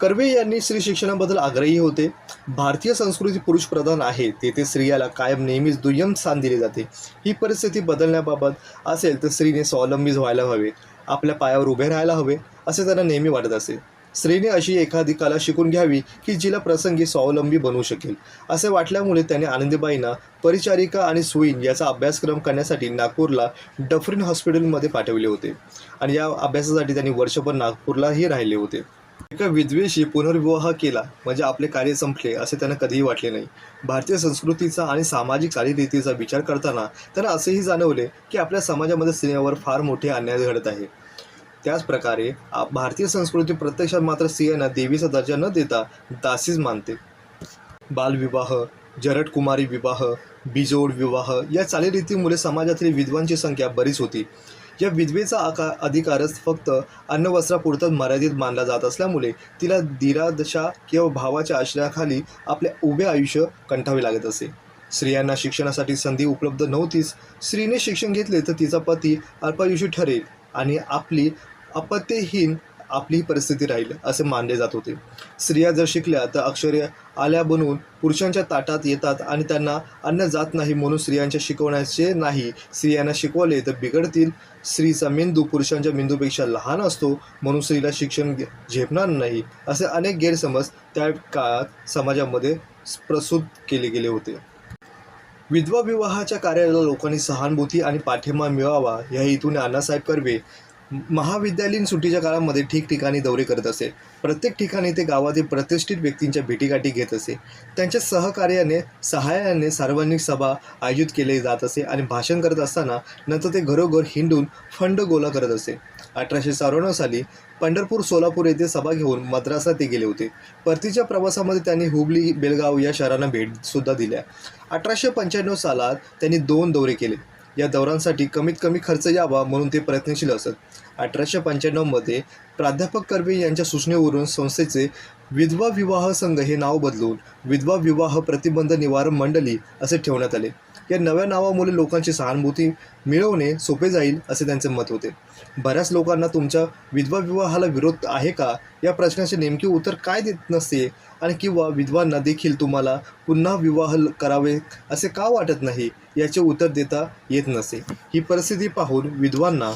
कर्वे यांनी स्त्री शिक्षणाबद्दल आग्रही होते. भारतीय संस्कृती पुरुषप्रधान आहे, तेथे स्त्रियाला कायम नेहमीच दुय्यम स्थान दिले जाते. ही परिस्थिती बदलण्याबाबत असेल तर स्त्रीने स्वावलंबी व्हायला हवे, आपल्या पायावर उभे राहायला हवे असे त्यांना नेहमी वाटत असे. स्त्रीने अशी एखादी कला शिकून घ्यावी की जिला प्रसंगी स्वावलंबी बनवू शकेल असे वाटल्यामुळे त्यांनी आनंदीबाईंना परिचारिका आणि सुईण याचा अभ्यासक्रम करण्यासाठी नागपूरला डफरीन हॉस्पिटलमध्ये पाठवले होते आणि या अभ्यासासाठी त्यांनी वर्षभर नागपूरलाही राहिले होते. एका विधवेशी पुनर्विवाह केला म्हणजे आपले कार्य संपले असे त्यांना कधीही वाटले नाही. भारतीय संस्कृतीचा आणि सामाजिक चालीरीतीचा विचार करताना त्यांना असेही जाणवले की आपल्या समाजामध्ये स्त्रियांवर फार मोठे अन्याय घडत आहे. त्याच प्रकारे भारतीय संस्कृती प्रत्यक्षात मात्र स्त्रियांना देवीचा दर्जा न देता दासीच मानते. बालविवाह, जरटकुमारी विवाह, बिजोड विवाह या चालीरीतीमुळे समाजातील विधवांची संख्या बरीच होती. या विधवेचा अधिकारच फक्त अन्नवस्त्रापुरताच मर्यादित मानला जात असल्यामुळे तिला दिरादशा किंवा भावाच्या आश्रयाखाली आपले उभे आयुष्य कंठावे लागत असे. स्त्रियांना शिक्षणासाठी संधी उपलब्ध नव्हतीच. स्त्रीने शिक्षण घेतले तर तिचा पती अल्पायुषी ठरेल आणि आपली अपत्यहीन आपली परिस्थिती राहील असे मानले जात होते. स्त्रिया जर शिकल्या तर अक्षरे आल्या बनवून पुरुषांच्या ताटात येतात आणि त्यांना अन्न जात नाही म्हणून स्त्रियांच्या शिकवण्याचे नाही. स्त्रियांना शिकवले तर बिघडतील. स्त्रीचा मेंदू पुरुषांच्या मेंदूपेक्षा लहान असतो म्हणून स्त्रीला शिक्षण झेपणार नाही असे अनेक गैरसमज त्या काळात समाजामध्ये प्रसूत केले गेले होते. विधवा विवाहाच्या कार्याला लोकांनी सहानुभूती आणि पाठिंबा मिळावा या हेतूने अण्णासाहेब कर्वे महाविद्यालयीन सुट्टीच्या काळामध्ये ठिकठिकाणी दौरे करत असे. प्रत्येक ठिकाणी ते गावातील प्रतिष्ठित व्यक्तींच्या भेटीगाठी घेत असे. त्यांच्या सहाय्याने सार्वजनिक सभा आयोजित केले जात असे आणि भाषण करत असताना नंतर ते घरोघर हिंडून फंड गोळा करत असे. 1894 साली पंढरपूर, सोलापूर येथे सभा घेऊन मद्रासात ते गेले होते. परतीच्या प्रवासामध्ये त्यांनी हुबळी, बेळगाव या शहरांना भेटसुद्धा दिल्या. 1895 सालात त्यांनी 2 दौरे केले. या दौऱ्यांसाठी कमीत कमी खर्च यावा म्हणून ते प्रयत्नशील असत. 1895 प्राध्यापक कर्वे यांच्या सूचनेवरून संस्थेचे विधवा विवाह संघ हे नाव बदलून विधवा विवाह प्रतिबंध निवारण मंडळी असे ठेवण्यात आले. या नव्या नावामुळे लोकांची सहानुभूती मिळवणे सोपे जाईल असे त्यांचे मत होते. बऱ्याच लोकांना तुमच्या विधवा विवाहाला विरोध आहे का या प्रश्नाचे नेमके उत्तर काय देत नसते आणि किंवा विधवांना देखील तुम्हाला पुन्हा विवाह करावे असे का वाटत नाही याचे उत्तर देता येत नसे. ही परिस्थिती पाहून विधवांना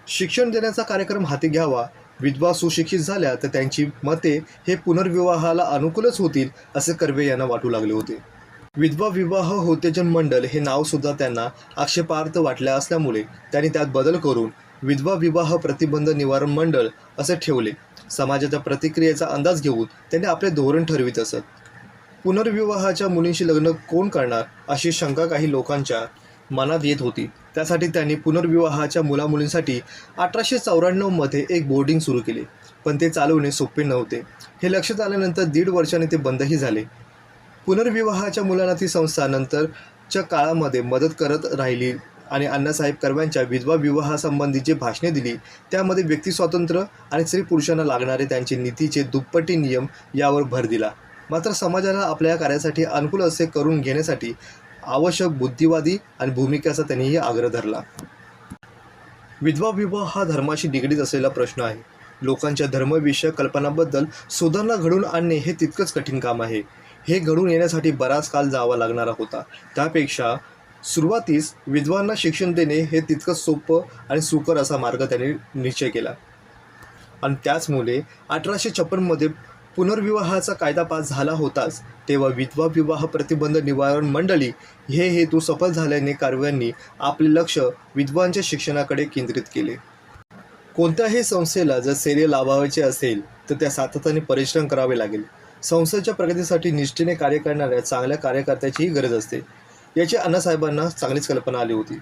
शिक्षण देण्याचा कार्यक्रम हाती घ्यावा. विधवा सुशिक्षित झाल्या तर त्यांची मते हे पुनर्विवाहाला अनुकूलच होतील असे कर्वे यांना वाटू लागले होते. विधवा विवाह होतेजन मंडळ हे नावसुद्धा त्यांना आक्षेपार्ह वाटले असल्यामुळे त्यांनी त्यात बदल करून विधवा विवाह प्रतिबंध निवारण मंडळ असे ठेवले. समाजाच्या प्रतिक्रियेचा अंदाज घेऊन त्यांनी आपले धोरण ठरवित असत. पुनर्विवाहाच्या मुलींशी लग्न कोण करणार अशी शंका काही लोकांच्या मनात येत होती. त्यासाठी त्यांनी पुनर्विवाहाच्या मुलामुलींसाठी 1894मध्ये एक बोर्डिंग सुरू केले, पण ते चालवणे सोपे नव्हते. हे लक्षात आल्यानंतर 1.5 वर्षांनी ते बंदही झाले. पुनर्विवाहाच्या मुलांना ती संस्था नंतरच्या काळामध्ये मदत करत राहिली आणि अण्णासाहेब कर्व्यांच्या विधवा विवाहासंबंधी जे भाषणे दिली त्यामध्ये व्यक्तिस्वातंत्र्य आणि स्त्री पुरुषांना लागणारे त्यांचे नीतीचे दुप्पटी नियम यावर भर दिला. मात्र समाजाला आपल्या कार्यासाठी अनुकूल असे करून घेण्यासाठी आवश्यक बुद्धिवादी आणि भूमिकेचा त्यांनीही आग्रह धरला. विधवा विवाह हा धर्माशी निगडीत असलेला प्रश्न आहे. लोकांच्या धर्मविषयक कल्पनाबद्दल सुधारणा घडवून आणणे हे तितकंच कठीण काम आहे. हे घडून येण्यासाठी बराच काळ जावा लागणारा होता. त्यापेक्षा सुरुवातीस विधवांना शिक्षण देणे हे तितकंच सोपं आणि सुकर असा मार्ग त्यांनी निश्चय केला. आणि त्याचमुळे 1856मध्ये पुनर्विवाहाचा कायदा पास झाला होताच तेव्हा विधवा विवाह प्रतिबंध निवारण मंडळी हे हेतू सफल झाल्याने कर्व्यांनी आपले लक्ष विधवांच्या शिक्षणाकडे केंद्रित केले. कोणत्याही संस्थेला जर श्रेय लावायचे असेल तर त्या सातत्याने परिश्रम करावे लागेल. संस्थेच्या प्रगतीसाठी निष्ठेने कार्य करणाऱ्या चांगल्या कार्यकर्त्याचीही गरज असते याची अण्णासाहेबांना चांगलीच कल्पना आली होती.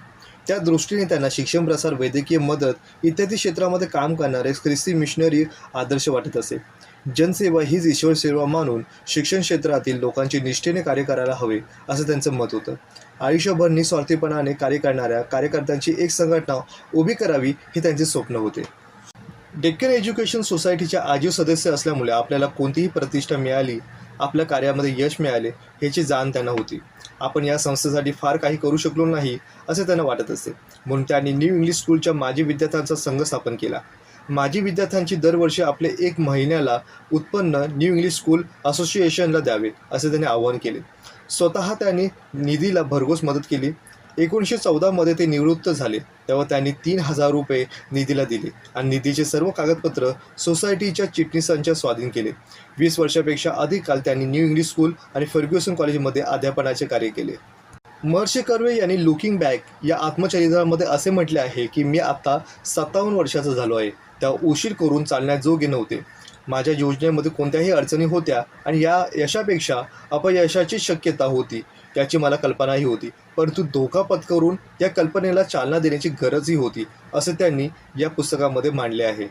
त्या दृष्टीने त्यांना शिक्षण, प्रसार, वैद्यकीय मदत इत्यादी क्षेत्रामध्ये काम करणारे ख्रिस्ती मिशनरी आदर्श वाटत असे. जनसेवा हीच ईश्वर सेवा मानून शिक्षण क्षेत्रातील लोकांची निष्ठेने कार्य करायला हवे असं त्यांचं मत होतं. आयुष्यभर निस्वार्थीपणाने कार्य करणाऱ्या कार्यकर्त्यांची एक संघटना उभी करावी हे त्यांचे स्वप्न होते. डेक्कन एज्युकेशन सोसायटीच्या आजीव सदस्य असल्यामुळे आपल्याला कोणतीही प्रतिष्ठा मिळाली, आपल्या कार्यामध्ये यश मिळाले ह्याची जाण त्यांना होती. आपण या संस्थेसाठी फार काही करू शकलो नाही असे त्यांना वाटत असे. म्हणून त्यांनी न्यू इंग्लिश स्कूलच्या माजी विद्यार्थ्यांचा संघ स्थापन केला. माजी विद्यार्थ्यांची दरवर्षी आपले 1 महिन्याला उत्पन्न न्यू इंग्लिश स्कूल असोसिएशनला द्यावे असे त्यांनी आवाहन केले. स्वतः त्यांनी निधीला भरघोस मदत केली. 1914मध्ये ते निवृत्त झाले तेव्हा त्यांनी 3,000 रुपये निधीला दिले आणि निधीचे सर्व कागदपत्र सोसायटीच्या चिटणीसांच्या स्वाधीन केले. 20 वर्षापेक्षा अधिक काळ त्यांनी न्यू इंग्लिश स्कूल आणि फर्ग्युसन कॉलेजमध्ये अध्यापनाचे कार्य केले. महर्षी कर्वे यांनी लुकिंग बॅक या आत्मचरित्रामध्ये असे म्हटले आहे की मी आता 57 वर्षाचा झालो आहे. त्या उशीर करून चालण्याजोगे नव्हते. माझ्या योजनेमध्ये कोणत्याही अडचणी होत्या आणि या यशापेक्षा अपयशाची शक्यता होती याची मला कल्पनाही होती, परंतु धोका पत्करून या कल्पनेला चालना देण्याची गरजही होती असे त्यांनी या पुस्तकामध्ये मांडले आहे.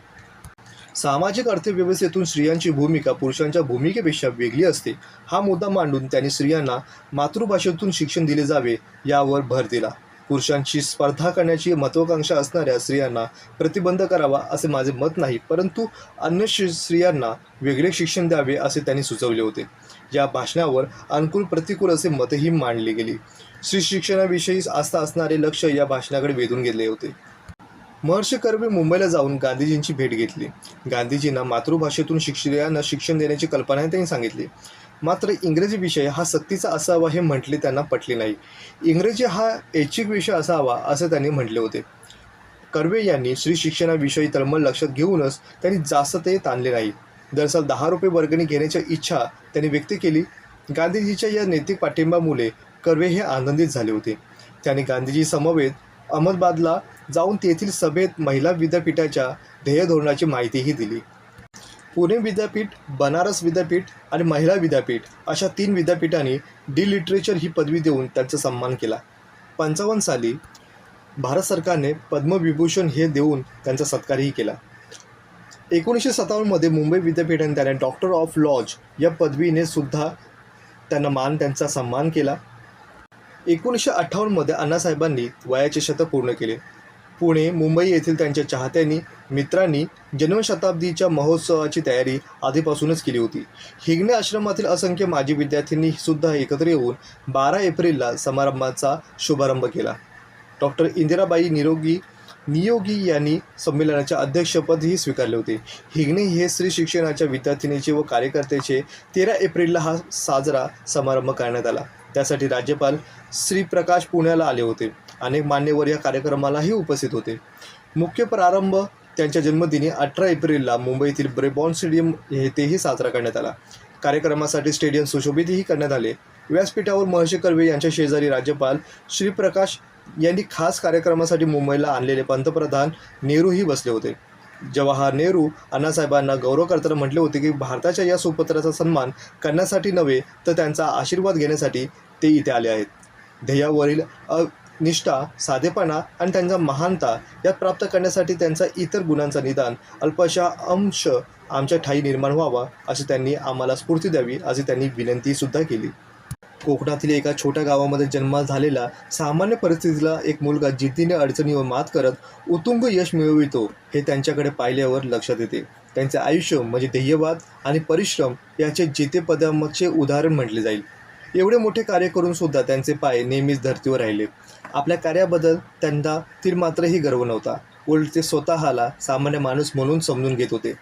सामाजिक अर्थव्यवस्थेतून स्त्रियांची भूमिका पुरुषांच्या भूमिकेपेक्षा वेगळी असते हा मुद्दा मांडून त्यांनी स्त्रियांना मातृभाषेतून शिक्षण दिले जावे यावर भर दिला. पुरुषांची स्पर्धा करण्याची महत्त्वाकांक्षा असणाऱ्या स्त्रियांना प्रतिबंध करावा असे माझे मत नाही, परंतु अन्य स्त्रियांना वेगळे शिक्षण द्यावे असे त्यांनी सुचवले होते. या भाषणावर अनुकूल प्रतिकूल असे मतही मांडले गेले. स्त्री शिक्षणाविषयी आस्था असणारे लक्ष या भाषणाकडे वेधून घेतले होते. महर्षी कर्वे मुंबईला जाऊन गांधीजींची भेट घेतली. गांधीजींना मातृभाषेतून स्त्रियांना शिक्षण देण्याची कल्पना त्यांनी सांगितली. मात्र इंग्रजी विषय हा सक्तीचा असावा हे म्हटले त्यांना पटले नाही. इंग्रजी हा ऐच्छिक विषय असावा असे त्यांनी म्हटले होते. कर्वे यांनी स्त्री शिक्षणाविषयी तळमळ लक्षात घेऊनच त्यांनी जास्त ते ताणले नाही. दरसाल 10 रुपये वर्गणी घेण्याची इच्छा त्यांनी व्यक्त केली. गांधीजीच्या या नैतिक पाठिंब्यामुळे कर्वे हे आनंदित झाले होते. त्यांनी गांधीजी समवेत अहमदाबादला जाऊन तेथील सभेत महिला विद्यापीठाच्या ध्येय धोरणाची माहितीही दिली. पुणे विद्यापीठ, बनारस विद्यापीठ आणि महिला विद्यापीठ अशा 3 विद्यापीठांनी डी लिटरेचर ही पदवी देऊन त्यांचा सन्मान केला. 55 साली भारत सरकारने पद्मविभूषण हे देऊन त्यांचा सत्कारही केला. 1957मध्ये मुंबई विद्यापीठाने त्यांना डॉक्टर ऑफ लॉज या पदवीने सुद्धा त्यांचा सन्मान केला. 1958मध्ये अण्णासाहेबांनी वयाचे शतक पूर्ण केले. पुणे, मुंबई येथील त्यांच्या चाहत्यांनी, मित्रांनी जन्मशताब्दीच्या महोत्सवाची तयारी आधीपासूनच केली होती. हिंगणे आश्रमातील असंख्य माजी विद्यार्थ्यांनी सुद्धा एकत्र येऊन 12 एप्रिलला समारंभाचा शुभारंभ केला. डॉक्टर इंदिराबाई नियोगी यांनी संमेलनाचे अध्यक्षपदही स्वीकारले होते. हिंगणे हे स्त्री शिक्षणाच्या विद्यार्थिनीचे व कार्यकर्त्याचे 13 एप्रिलला हा साजरा समारंभ करण्यात आला. त्यासाठी राज्यपाल श्री प्रकाश पुण्याला आले होते. अनेक मान्यवर या कार्यक्रमालाही उपस्थित होते. मुख्य प्रारंभ त्यांच्या जन्मदिनी 18 एप्रिलला मुंबईतील ब्रेबॉर्न स्टेडियम येथेही साजरा करण्यात आला. कार्यक्रमासाठी स्टेडियम सुशोभितही करण्यात आले. व्यासपीठावर महर्षी कर्वे यांच्या शेजारी राज्यपाल श्री प्रकाश यांनी खास कार्यक्रमासाठी मुंबईला आणलेले पंतप्रधान नेहरूही बसले होते. जवाहर नेहरू अण्णासाहेबांना गौरव करताना म्हटले होते की भारताच्या या सुपुत्राचा सन्मान करण्यासाठी नव्हे तर त्यांचा आशीर्वाद घेण्यासाठी ते इथे आले आहेत. ध्येयावरील निष्ठा, साधेपणा आणि त्यांचा महानता यात प्राप्त करण्यासाठी त्यांचा इतर गुणांचा निदान अल्पशा अंश आमच्या ठायी निर्माण व्हावा अशी त्यांनी आम्हाला स्फूर्ती द्यावी अशी त्यांनी विनंतीसुद्धा केली. कोकणातील एका छोट्या गावामध्ये जन्मास झालेला सामान्य परिस्थितीला एक मुलगा जिद्दीने अडचणीवर मात करत उत्तुंग यश मिळवितो हे त्यांच्याकडे पाहिल्यावर लक्षात येते. त्यांचे आयुष्य म्हणजे ध्येयवाद आणि परिश्रम याचे जेतेपदाचे उदाहरण म्हटले जाईल. एवढे मोठे कार्य करून सुद्धा त्यांचे पाय नेहमीच धर्तीवर राहिले. आपल्या कार्याबद्दल त्यांना तिळमात्रही गर्व नव्हता. उलट ते स्वतःला सामान्य माणूस म्हणून समजून घेत होते.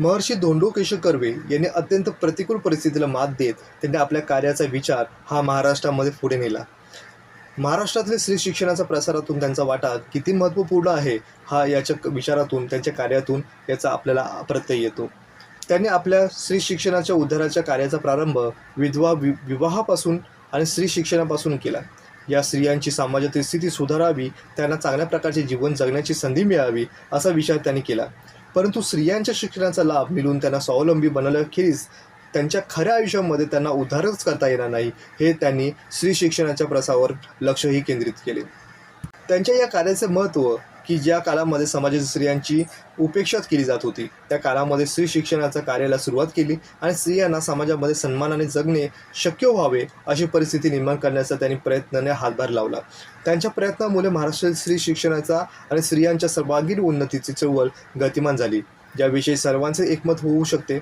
महर्षी धोंडो केशव कर्वे यांनी अत्यंत प्रतिकूल परिस्थितीला मात देत त्यांनी आपल्या कार्याचा विचार हा महाराष्ट्रामध्ये पुढे नेला. महाराष्ट्रातले स्त्री शिक्षणाच्या प्रसारातून त्यांचा वाटा किती महत्त्वपूर्ण आहे हा याच्या विचारातून, त्यांच्या कार्यातून याचा आपल्याला प्रत्यय येतो. त्यांनी आपल्या स्त्री शिक्षणाच्या उद्धाराच्या कार्याचा प्रारंभ विधवा विवाहापासून आणि स्त्री शिक्षणापासून केला. या स्त्रियांची सामाजातील स्थिती सुधारावी, त्यांना चांगल्या प्रकारचे जीवन जगण्याची संधी मिळावी असा विचार त्यांनी केला. परंतु स्त्रियांच्या शिक्षणाचा लाभ मिळून त्यांना स्वावलंबी बनवल्याखेरीज त्यांच्या खऱ्या आयुष्यामध्ये त्यांना उद्धारच करता येणार नाही हे त्यांनी स्त्री शिक्षणाच्या प्रसारावर लक्षही केंद्रित केले. त्यांच्या या कार्याचे महत्त्व की ज्या काळामध्ये समाजातील स्त्रियांची उपेक्षाच केली जात होती त्या काळामध्ये स्त्री शिक्षणाच्या कार्याला सुरुवात केली आणि स्त्रियांना समाजामध्ये सन्मानाने जगणे शक्य व्हावे अशी परिस्थिती निर्माण करण्याचा त्यांनी प्रयत्नाने हातभार लावला. त्यांच्या प्रयत्नामुळे महाराष्ट्रातील स्त्री शिक्षणाचा आणि स्त्रियांच्या सर्वांगीण उन्नतीची चळवळ गतिमान झाली, ज्याविषयी सर्वांचे एकमत होऊ शकते.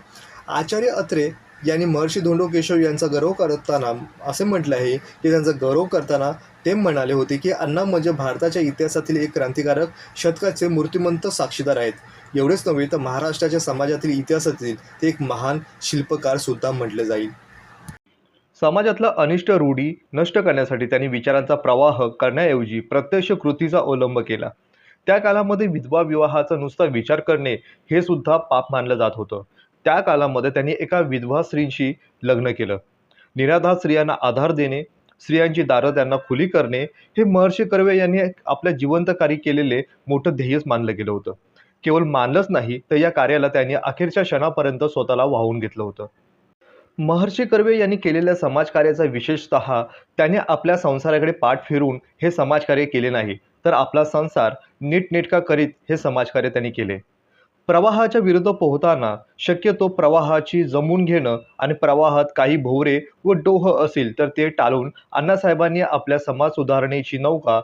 आचार्य अत्रे यांनी महर्षी धोंडो केशव यांचा गौरव करताना असे म्हटले आहे की त्यांचा गौरव करताना ते म्हणाले होते की अण्णा म्हणजे भारताच्या इतिहासातील एक क्रांतिकारक, शतकाचे मूर्तिमंत साक्षीदार आहेत. एवढेच नव्हे तर महाराष्ट्राच्या समाजातील इतिहासातील ते एक महान शिल्पकार सुद्धा म्हटले जाईल. समाजातला अनिष्ट रूढी नष्ट करण्यासाठी त्यांनी विचारांचा प्रवाह करण्याऐवजी प्रत्यक्ष कृतीचा अवलंब केला. त्या काळामध्ये विधवा विवाहाचा नुसता विचार करणे हे सुद्धा पाप मानलं जात होतं. त्या काळामध्ये त्यांनी एका विधवा स्त्रीशी लग्न केलं. निराधार स्त्रियांना आधार देणे, स्त्रियांची दारं त्यांना खुली करणे हे महर्षी कर्वे यांनी आपल्या जिवंत कार्य केलेले मोठं ध्येयच मानलं गेलं होतं. केवळ मानलंच नाही तर या कार्याला त्यांनी अखेरच्या क्षणापर्यंत स्वतःला वाहून घेतलं होतं. महर्षी कर्वे यांनी केलेल्या समाजकार्याचा विशेषतः त्यांनी आपल्या संसाराकडे पाठ फिरून हे समाजकार्य केले नाही तर आपला संसार नीटनेटका करीत हे समाजकार्य त्यांनी केले. प्रवाहाच्या विरुद्ध पोहताना शक्यतो प्रवाहाची जमवून घेणं आणि प्रवाहात काही भोवरे व डोह असेल तर ते टाळून अण्णासाहेबांनी आपल्या समाज सुधारणेची नौका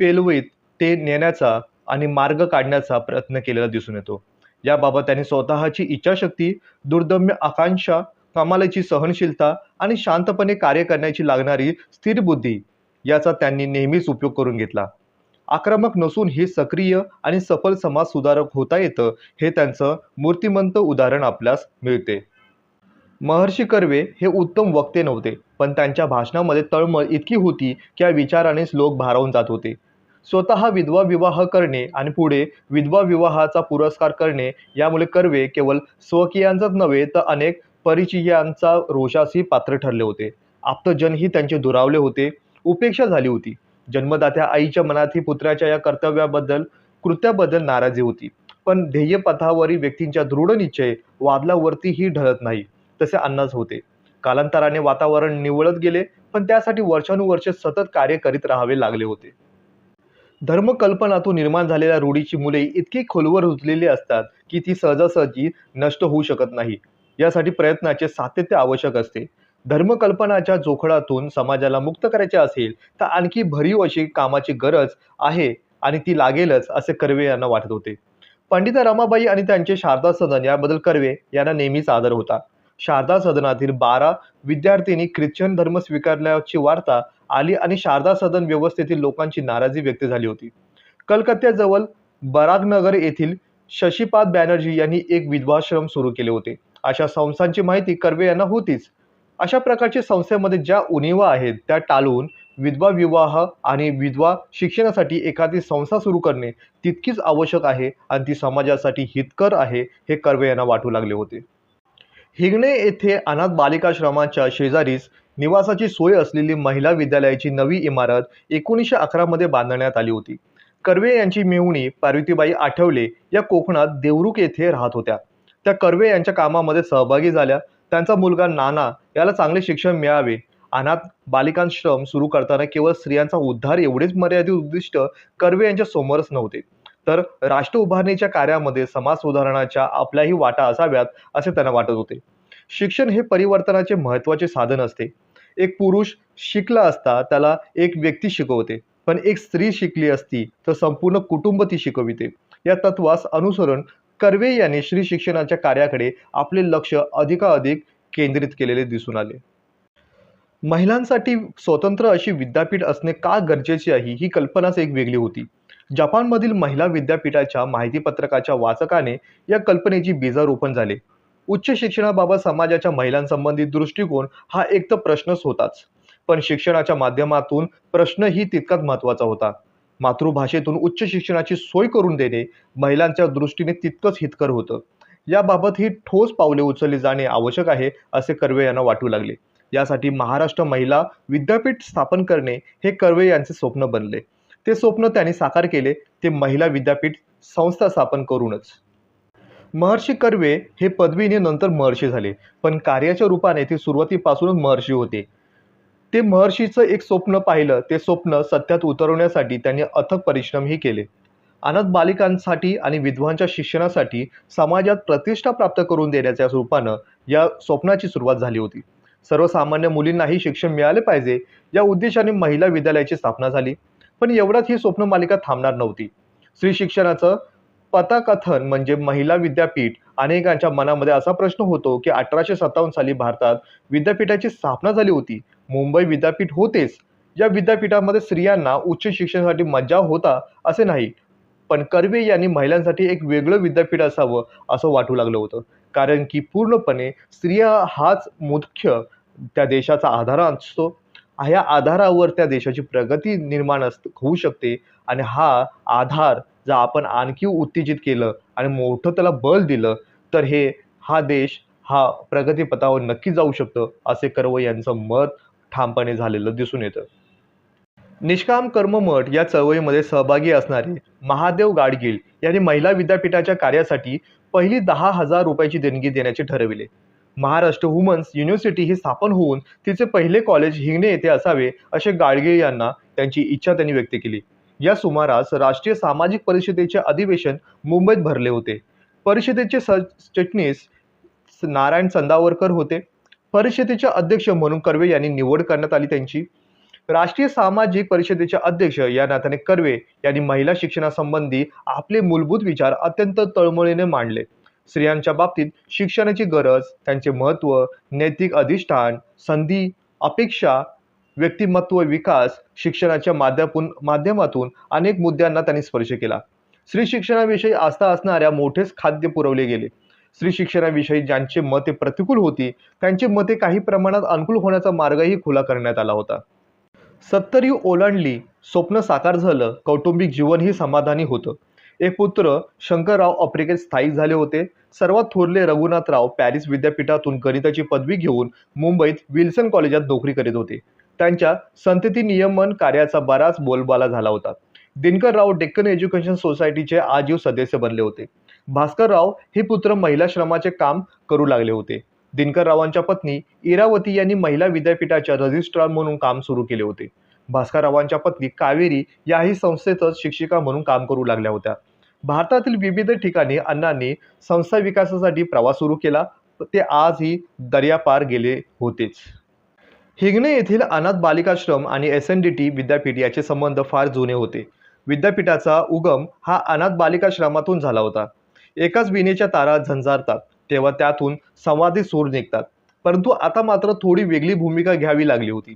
पेलवीत ते नेण्याचा आणि मार्ग काढण्याचा प्रयत्न केलेला दिसून येतो. याबाबत त्यांनी स्वतःची इच्छाशक्ती, दुर्दम्य आकांक्षा, कमालीची सहनशीलता आणि शांतपणे कार्य करण्याची लागणारी स्थिर बुद्धी याचा त्यांनी नेहमीच उपयोग करून घेतला. आक्रमक नसून हे सक्रिय आणि सफल समाज सुधारक होता येतं हे त्यांचं मूर्तिमंत उदाहरण आपल्यास मिळते. महर्षी कर्वे हे उत्तम वक्ते नव्हते, पण त्यांच्या भाषणामध्ये तळमळ इतकी होती की या विचारानेच लोक भारावून जात होते. स्वतः विधवा विवाह करणे आणि पुढे विधवा विवाहाचा पुरस्कार करणे यामुळे कर्वे केवळ स्वकीयांचाच नव्हे तर अनेक परिचितांचा रोषासही पात्र ठरले होते. आप्तजनही त्यांचे दुरावले होते. उपेक्षा झाली होती. जन्मदात्या आईच्या मनातही पुत्राच्या या कृत्याबद्दल नाराजी होती. पण ध्येयपथावरील व्यक्तींच्या दृढ निश्चय वादलावरतीही ढळत नाही तसे अण्णाच होते. कालांतराने वातावरण निवळत गेले पण त्यासाठी वर्षानुवर्षे सतत कार्य करीत राहावे लागले होते. धर्मकल्पनातून निर्माण झालेल्या रूढीची मुले इतकी खोलवर रुजलेली असतात की ती सहजासहजी नष्ट होऊ शकत नाही. यासाठी प्रयत्नाचे सातत्य आवश्यक असते. धर्मकल्पनाच्या जोखडातून समाजाला मुक्त करायचे असेल तर आणखी भरीव अशी कामाची गरज आहे आणि ती लागेलच असे कर्वे यांना वाटत होते. पंडिता रमाबाई आणि त्यांचे शारदा सदन याबद्दल कर्वे यांना नेहमीच आदर होता. शारदा सदनातील 12 विद्यार्थिनी ख्रिश्चन धर्म स्वीकारल्याची वार्ता आली आणि शारदा सदन व्यवस्थेतील लोकांची नाराजी व्यक्त झाली होती. कलकत्त्याजवळ बरागनगर येथील शशीपाद बॅनर्जी यांनी एक विधवाश्रम सुरू केले होते. अशा संस्थांची माहिती कर्वे यांना होतीच. अशा प्रकारच्या संस्थेमध्ये ज्या उणिवा आहेत त्या टाळून विधवा विवाह आणि विधवा शिक्षणासाठी एखादी संस्था सुरू करणे तितकीच आवश्यक आहे आणि ती समाजासाठी हितकर आहे हे कर्वे यांना वाटू लागले होते. हिंगणे येथे अनाथ बालिकाश्रमाच्या शेजारीच निवासाची सोय असलेली महिला विद्यालयाची नवी इमारत 1911 मध्ये बांधण्यात आली होती. कर्वे यांची मेहुणी पार्वतीबाई आठवले या कोकणात देवरुख येथे राहत होत्या. त्या कर्वे यांच्या कामामध्ये सहभागी झाल्या. त्यांचा मुलगा नाना याला चांगले शिक्षण मिळावे. अनाथ बालिकाश्रम सुरू करताना केवळ स्त्रियांचा उद्धार एवढेच मर्यादित उद्दिष्ट कर्वे यांच्या समोरच नव्हते, तर राष्ट्र उभारणीच्या कार्यामध्ये समाज सुधारणाच्या आपल्याही वाटा असाव्यात असे त्यांना वाटत होते. शिक्षण हे परिवर्तनाचे महत्त्वाचे साधन असते. एक पुरुष शिकला असता त्याला एक व्यक्ती शिकवते, पण एक स्त्री शिकली असती तर संपूर्ण कुटुंब ती शिकविते. या तत्वास अनुसरून कर्वे यांनी स्त्री शिक्षणाच्या कार्याकडे आपले लक्ष अधिकाधिक केंद्रित केलेले दिसून आले. महिलांसाठी स्वतंत्र अशी विद्यापीठ असणे का गरजेचे आहे ही कल्पनाच एक वेगळी होती. जपानमधील महिला विद्यापीठाच्या माहितीपत्रकाच्या वाचकाने या कल्पनेची बीजारोपण झाले. उच्च शिक्षणाबाबत समाजाच्या महिलांसंबंधित दृष्टिकोन हा एक तर प्रश्नच होताच, पण शिक्षणाच्या माध्यमातून प्रश्नही तितकाच महत्त्वाचा होता. मातृभाषेतून उच्च शिक्षणाची सोय करून देणे महिलांच्या दृष्टीने तितकंच हितकर होतं. याबाबत ही ठोस पावले उचलली जाणे आवश्यक आहे असे कर्वे यांना वाटू लागले. यासाठी महाराष्ट्र महिला विद्यापीठ स्थापन करणे हे कर्वे यांचे स्वप्न बनले. ते स्वप्न त्यांनी साकार केले, ते महिला विद्यापीठ संस्था स्थापन करूनच. महर्षी कर्वे हे पदवीने नंतर महर्षी झाले, पण कार्याच्या रूपाने ते सुरुवातीपासूनच महर्षी होते. ते महर्षीचं एक स्वप्न पाहिलं, ते स्वप्न सत्यात उतरवण्यासाठी त्यांनी अथक परिश्रमही केले. अनाथ बालिकांसाठी आणि विधवांच्या शिक्षणासाठी समाजात प्रतिष्ठा प्राप्त करून देण्याच्या रूपानं या स्वप्नाची सुरुवात झाली होती. सर्वसामान्य मुलींनाही शिक्षण मिळाले पाहिजे या उद्देशाने महिला विद्यालयाची स्थापना झाली. पण एवढ्यात ही स्वप्न मालिका थांबणार नव्हती. स्त्री शिक्षणाचं पथकथन म्हणजे महिला विद्यापीठ. अनेकांच्या मनामध्ये असा प्रश्न होतो की 1857 साली भारतात विद्यापीठाची स्थापना झाली होती. मुंबई विद्यापीठ होतेच. या विद्यापीठामध्ये स्त्रियांना उच्च शिक्षणासाठी मज्जाव होता असे नाही, पण कर्वे यांनी महिलांसाठी एक वेगळं विद्यापीठ असावं असं वाटू लागलं होतं. कारण की पूर्णपणे स्त्रिया हाच मुख्य त्या देशाचा आधार असतो. ह्या आधारावर त्या देशाची प्रगती निर्माण होऊ शकते आणि हा आधार जर आपण आणखी उत्तेजित केलं आणि मोठं त्याला बळ दिलं तर हा देश हा प्रगतीपथावर नक्की जाऊ शकतं असे कर्वे यांचं मत ठामपणे झालेलं दिसून येतं. निष्काम कर्ममठ या चळवळीमध्ये सहभागी असणारे महादेव गाडगीळ यांनी महिला विद्यापीठाच्या कार्यासाठी पहिली 10,000 रुपयाची देणगी देण्याचे ठरविले. महाराष्ट्र वुमन्स युनिव्हर्सिटी ही स्थापन होऊन तिचे पहिले कॉलेज हिंगणे येथे असावे असे गाडगीळ यांना त्यांची इच्छा त्यांनी व्यक्त केली. या सुमारास राष्ट्रीय सामाजिक परिषदेचे अधिवेशन मुंबईत भरले होते. परिषदेचे सरचिटणीस नारायण चंदावरकर होते. परिषदेचे अध्यक्ष म्हणून कर्वे यांनी निवड करण्यात आली त्यांची. राष्ट्रीय सामाजिक परिषदेचे अध्यक्ष या नात्याने कर्वे यांनी महिला शिक्षणासंबंधी आपले मूलभूत विचार अत्यंत तळमळीने मांडले. स्त्रियांच्या बाबतीत शिक्षणाची गरज, त्यांचे महत्त्व, नैतिक अधिष्ठान, संधी, अपेक्षा, व्यक्तिमत्व विकास, शिक्षणाच्या माध्यमातून अनेक मुद्द्यांना त्यांनी स्पर्श केला. स्त्री शिक्षणाविषयी आस्था असणाऱ्या मोठेच खाद्य पुरवले गेले. स्त्री शिक्षणाविषयी ज्यांची मते प्रतिकूल होती त्यांची मते काही प्रमाणात अनुकूल होण्याचा मार्गही खुला करण्यात आला होता. 70 ओलांडली, स्वप्न साकार झालं, कौटुंबिक जीवनही समाधानी होतं. एक पुत्र शंकरराव आफ्रिकेत स्थायिक झाले होते. सर्वात थोरले रघुनाथराव पॅरिस विद्यापीठातून गणिताची पदवी घेऊन मुंबईत विल्सन कॉलेजात नोकरी करीत होते. त्यांच्या संतती नियमन कार्याचा बराच बोलबाला झाला होता. दिनकरराव डेक्कन एज्युकेशन सोसायटीचे आजीव सदस्य बनले होते. भास्करराव हे पुत्र महिला श्रमाचे काम करू लागले होते. दिनकररावांच्या पत्नी इरावती यांनी महिला विद्यापीठाच्या रजिस्ट्रार म्हणून काम सुरू केले होते. भास्कररावांच्या पत्नी कावेरी याही संस्थेतच शिक्षिका म्हणून काम करू लागल्या होत्या. भारतातील विविध ठिकाणी अण्णांनी संस्था विकासासाठी प्रवास सुरू केला. ते आजही दर्यापार गेले होतेच. हिंगणे येथील अनाथ बालिकाश्रम आणि SNDT विद्यापीठ याचे संबंध फार जुने होते. विद्यापीठाचा उगम हा अनाथ बालिकाश्रमातून झाला होता. एकाच विणेच्या तारा झंझारतात तेव्हा त्यातून संवादी सूर निघतात. परंतु आता मात्र थोडी वेगळी भूमिका घ्यावी लागली होती.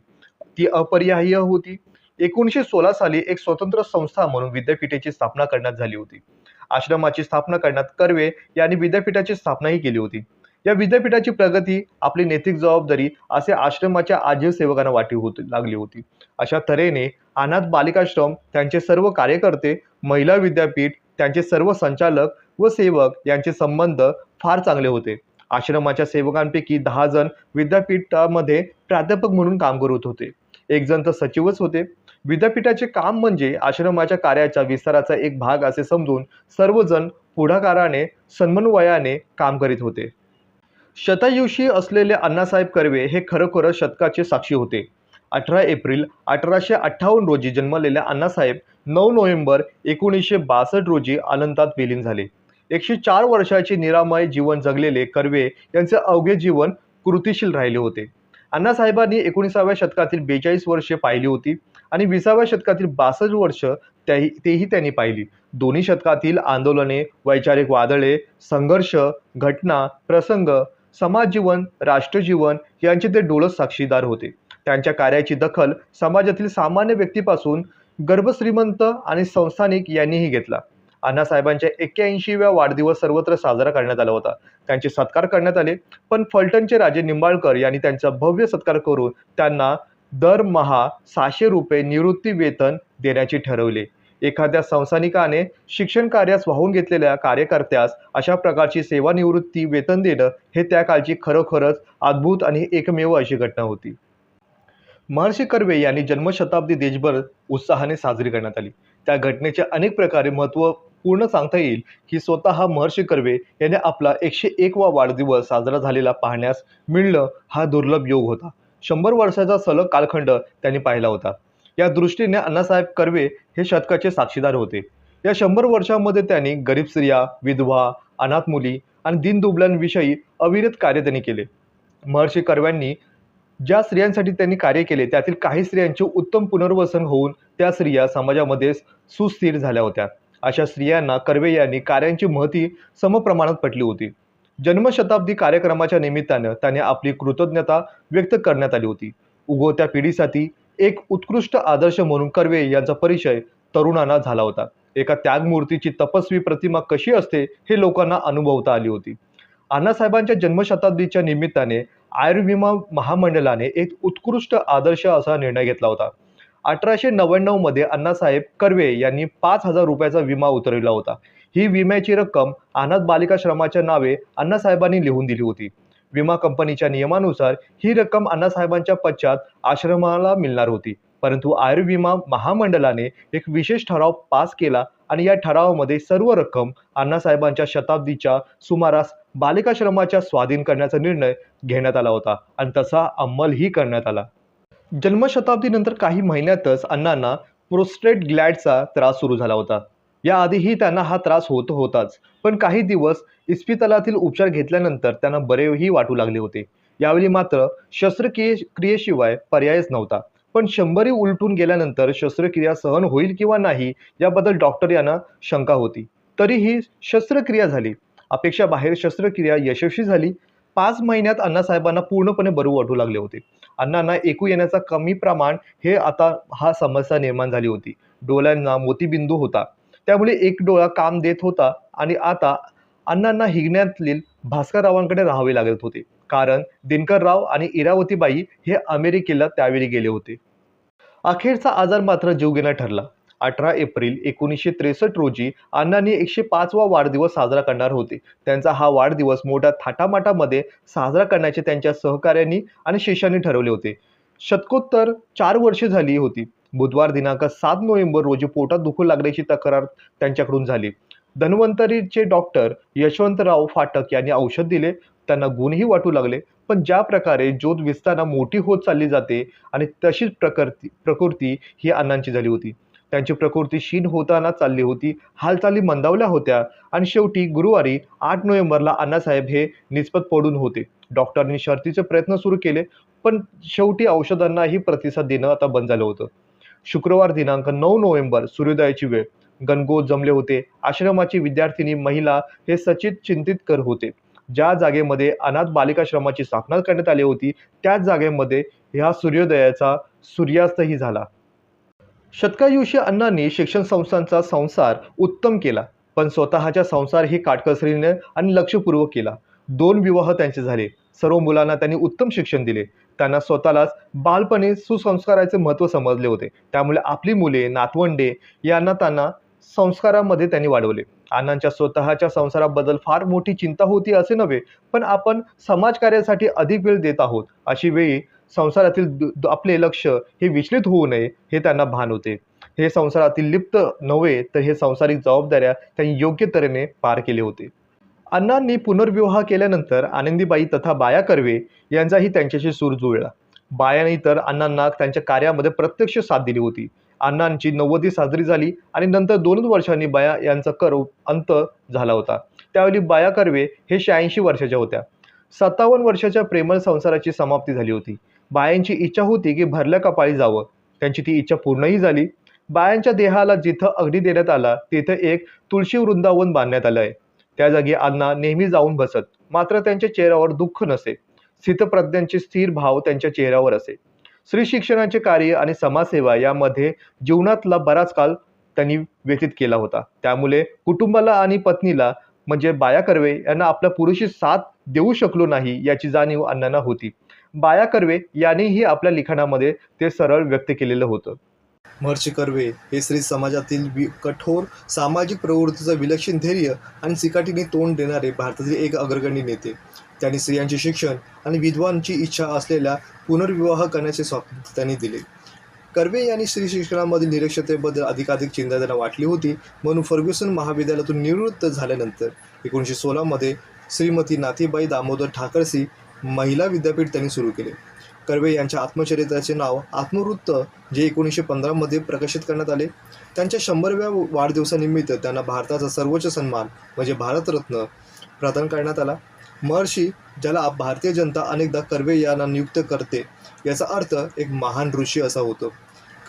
ती अपरिहार्य होती. 1916 साली एक स्वतंत्र संस्था म्हणून विद्यापीठाची स्थापना करण्यात झाली होती. आश्रमाची स्थापना करण्यात कर्वे यांनी विद्यापीठाची स्थापनाही केली होती. या विद्यापीठाची प्रगती आपली नैतिक जबाबदारी असे आश्रमाच्या आजीव सेवकांना वाटू लागली होती. अशा तऱ्हेने अनाथ बालिकाश्रम, त्यांचे सर्व कार्यकर्ते, महिला विद्यापीठ, त्यांचे सर्व संचालक व सेवक यांचे संबंध फार चांगले होते. आश्रमाच्या सेवकांपैकी 10 जण विद्यापीठामध्ये प्राध्यापक म्हणून काम करत होते. एक जण तर सचिवच होते. विद्यापीठाचे काम म्हणजे आश्रमाच्या कार्याच्या विस्ताराचा एक भाग असे समजून सर्वजण पुढाकाराने समन्वयाने काम करीत होते. शतायुषी असलेले अण्णासाहेब कर्वे हे खरोखर शतकाचे साक्षी होते. 18 एप्रिल 1858 रोजी जन्मलेल्या अण्णासाहेब 9 नोव्हेंबर 1962 रोजी अनंतात विलीन झाले. 104 वर्षाचे निरामय जीवन जगलेले कर्वे यांचे अवघे जीवन कृतिशील राहिले होते. अण्णासाहेबांनी 19व्या शतकातील 42 वर्षे पाहिली होती आणि 20व्या शतकातील 62 वर्ष तेही त्यांनी पाहिली. दोन्ही शतकातील आंदोलने, वैचारिक वादळे, संघर्ष, घटना, प्रसंग, समाजजीवन, राष्ट्रजीवन यांचे ते डोळस साक्षीदार होते. त्यांच्या कार्याची दखल समाजातील सामान्य व्यक्तीपासून गर्भश्रीमंत आणि संस्थानिक यांनीही घेतला. अण्णासाहेबांच्या 81व्या वाढदिवस सर्वत्र साजरा करण्यात आला होता. त्यांचे सत्कार करण्यात आले, पण फलटणचे राजे निंबाळकर यांनी त्यांचा भव्य सत्कार करून त्यांना दरमहा 600 रुपये निवृत्ती वेतन देण्याचे ठरवले. एखाद्या संस्थानिकाने शिक्षण कार्यास वाहून घेतलेल्या कार्यकर्त्यास अशा प्रकारची सेवानिवृत्ती वेतन देणं हे त्या काळची खरोखरच अद्भुत आणि एकमेव अशी घटना होती. महर्षी कर्वे यांनी जन्मशताब्दी देशभर उत्साहाने साजरी करण्यात आली. त्या घटनेचे अनेक प्रकारे महत्त्व पूर्ण सांगता येईल की स्वतः महर्षी कर्वे यांनी आपला 101वा वाढदिवस साजरा झालेला पाहण्यास मिळणं हा दुर्लभ योग होता. 100 वर्षाचा सलग कालखंड त्यांनी पाहिला होता. या दृष्टीने अण्णासाहेब कर्वे हे शतकाचे साक्षीदार होते. या 100 वर्षांमध्ये त्यांनी गरीब स्त्रिया, विधवा, अनाथ मुली आणि दीनदुबळ्यांविषयी अविरत कार्य त्यांनी केले. महर्षी कर्व्यांनी ज्या स्त्रियांसाठी त्यांनी कार्य केले त्यातील काही स्त्रियांचे उत्तम पुनर्वसन होऊन त्या स्त्रिया समाजामध्ये सुस्थिर झाल्या होत्या. अशा स्त्रियांना कर्वे यांनी कार्यांची महती समप्रमाणात पटली होती. जन्मशताब्दी कार्यक्रमाच्या निमित्तानं त्यांनी आपली कृतज्ञता व्यक्त करण्यात आली होती. उगवत्या पिढीसाठी एक उत्कृष्ट आदर्श म्हणून कर्वे यांचा परिचय तरुणांना झाला होता. एका त्यागमूर्तीची तपस्वी प्रतिमा कशी असते हे लोकांना अनुभवता आली होती. अण्णासाहेबांच्या जन्मशताब्दीच्या निमित्ताने आयुर्विमा महामंडळाने एक उत्कृष्ट आदर्श असा निर्णय घेतला होता. 1899 मध्ये अण्णासाहेब कर्वे यांनी 5,000 रुपयाचा विमा उतरविला होता. ही विम्याची रक्कम अनाथ बालिकाश्रमाच्या नावे अण्णासाहेबांनी लिहून दिली होती. विमा कंपनीच्या नियमानुसार ही रक्कम अण्णासाहेबांच्या पश्चात आश्रमाला मिळणार होती. परंतु आयुर्विमा महामंडळाने एक विशेष ठराव पास केला आणि या ठरावामध्ये सर्व रक्कम अण्णासाहेबांच्या शताब्दीच्या सुमारास बालिकाश्रमाच्या स्वाधीन करण्याचा निर्णय घेण्यात आला होता आणि तसा अंमलही करण्यात आला. जन्मशताब्दीनंतर काही महिन्यातच अण्णांना प्रोस्टेट ग्लॅडचा त्रास सुरू झाला होता. याआधीही त्यांना हा त्रास होत होताच, पण काही दिवस इस्पितळातील उपचार घेतल्यानंतर त्यांना बरेही वाटू लागले होते. यावेळी मात्र शस्त्रक्रियेशिवाय पर्यायच नव्हता. पण 100 उलटून गेल्यानंतर शस्त्रक्रिया सहन होईल किंवा नाही याबद्दल डॉक्टर यांना शंका होती. तरीही शस्त्रक्रिया झाली. अपेक्षाबाहेर शस्त्रक्रिया यशस्वी झाली. 5 महिन्यात अण्णासाहेबांना पूर्णपणे बरे वाटू लागले होते. अण्णांना ऐकू येण्याचा कमी प्रमाण हे आता हा समस्या निर्माण झाली होती. डोळ्यांना मोतीबिंदू होता, त्यामुळे एक डोळा काम देत होता आणि आता अण्णांना हिंगण्यातील भास्कररावांकडे राहावे लागत होते, कारण दिनकरराव आणि इरावतीबाई हे अमेरिकेला त्यावेळी गेले होते. अखेरचा आजार मात्र जीवघेणा ठरला. 18 एप्रिल 1963 रोजी अण्णांनी 105वा वाढदिवस साजरा करणार होते. त्यांचा हा वाढदिवस मोठ्या थाटामाटामध्ये साजरा करण्याचे त्यांच्या सहकाऱ्यांनी आणि शिष्यांनी ठरवले होते. शतकोत्तर 4 वर्षे झाली होती. बुधवार दिनांक 7 नोव्हेंबर रोजी पोटात दुखू लागल्याची तक्रार त्यांच्याकडून झाली. धन्वंतरीचे डॉक्टर यशवंतराव फाटक यांनी औषध दिले. त्यांना गुणही वाटू लागले, पण ज्या प्रकारे ज्योत विस्ताना मोठी होत चालली जाते आणि तशीच प्रकृती ही अण्णांची झाली होती. त्यांची प्रकृती क्षीण होताना चालली होती. हालचाली मंदावल्या होत्या आणि शेवटी गुरुवारी 8 नोव्हेंबरला अण्णासाहेब हे निस्पत पडून होते. डॉक्टरांनी शर्थीचे प्रयत्न सुरू केले, पण शेवटी औषधांनाही प्रतिसाद देणं आता बंद झालं होतं. शुक्रवार दिनांक 9 नोव्हेंबर सूर्योदयाची वेळ. गणगोत जमले होते. आश्रमाची विद्यार्थिनी महिला हे सचित चिंतितकर होते. ज्या जागेमध्ये अनाथ बालिकाश्रमाची स्थापना करण्यात आली होती त्याच जागेमध्ये ह्या सूर्योदयाचा सूर्यास्तही झाला. शतकायुषी अण्णांनी शिक्षण संस्थांचा संसार उत्तम केला, पण स्वतःचा संसारही काटकसरीने आणि लक्षपूर्वक केला. 2 विवाह त्यांचे झाले. सर्व मुलांना त्यांनी उत्तम शिक्षण दिले. त्यांना स्वतःलाच बालपणी सुसंस्काराचे महत्त्व समजले होते. त्यामुळे आपली मुले, नातवंडे यांना त्यांना संस्कारामध्ये त्यांनी वाढवले. अण्णांच्या स्वतःच्या संसाराबद्दल फार मोठी चिंता होती असे नव्हे, पण आपण समाजकार्यासाठी अधिक वेळ देत आहोत. अशी वेळी संसारातील आपले लक्ष हे विचलित होऊ नये हे त्यांना भान होते. हे संसारातील लिप्त नव्हे तर हे सांसारिक जबाबदाऱ्या त्यांनी योग्य तऱ्हेने पार केले होते. अण्णांनी पुनर्विवाह केल्यानंतर आनंदीबाई तथा बाया कर्वे यांचाही त्यांच्याशी सूर जुळला. बायाने तर अण्णांना त्यांच्या कार्यामध्ये प्रत्यक्ष साथ दिली होती. अण्णांची 90 साजरी झाली आणि नंतर 2 वर्षांनी बाया यांचा अंत झाला होता. त्यावेळी बाया कर्वे हे 86 वर्षाच्या होत्या. 57 वर्षाच्या प्रेमळ संसाराची समाप्ती झाली होती. बायांची इच्छा होती की भरल्या कपाळी जावं. त्यांची ती इच्छा पूर्णही झाली. बायांच्या देहाला जिथं अग्नी देण्यात आला तिथं एक तुळशी वृंदावन बांधण्यात आलं आहे. त्या जागी अण्णा नेहमी जाऊन बसत. मात्र त्यांच्या चेहऱ्यावर दुःख नसे. स्थितप्रज्ञांचे स्थिर भाव त्यांच्या चेहऱ्यावर असे. स्त्री शिक्षणाचे कार्य आणि समाजसेवा यामध्ये जीवनातला बराच काळ त्यांनी व्यतीत केला होता. त्यामुळे कुटुंबाला आणि पत्नीला म्हणजे बाया कर्वे यांना आपल्या पुरुषी साथ देऊ शकलो नाही याची जाणीव अण्णांना होती. बाया कर्वे यांनीही आपल्या लिखाणामध्ये ते सरळ व्यक्त केलेलं होतं. महर्षी कर्वे हे स्त्री समाजातील कठोर सामाजिक प्रवृत्तीचं विलक्षण धैर्य आणि चिकाटीने तोंड देणारे भारतातील एक अग्रगण्य नेते. त्यांनी स्त्रियांचे शिक्षण आणि विधवांची इच्छा असलेल्या पुनर्विवाह करण्याचे स्वातंत्र्य त्यांनी दिले. कर्वे यांनी स्त्री शिक्षणामधील निरक्षरतेबद्दल अधिकाधिक चिंता त्यांना वाटली होती. म्हणून फर्ग्युसन महाविद्यालयातून निवृत्त झाल्यानंतर 1916 मध्ये श्रीमती नाथीबाई दामोदर ठाकरसी महिला विद्यापीठ त्यांनी सुरू केले. कर्वे यांच्या आत्मचरित्राचे नाव आत्मवृत्त, जे 1915 मध्ये प्रकाशित करण्यात आले. त्यांच्या 100व्या वाढदिवसानिमित्त त्यांना भारताचा सर्वोच्च सन्मान म्हणजे भारतरत्न प्रदान करण्यात आला. महर्षी, ज्याला भारतीय जनता अनेकदा कर्वे यांना नियुक्त करते, याचा अर्थ एक महान ऋषी असा होतो.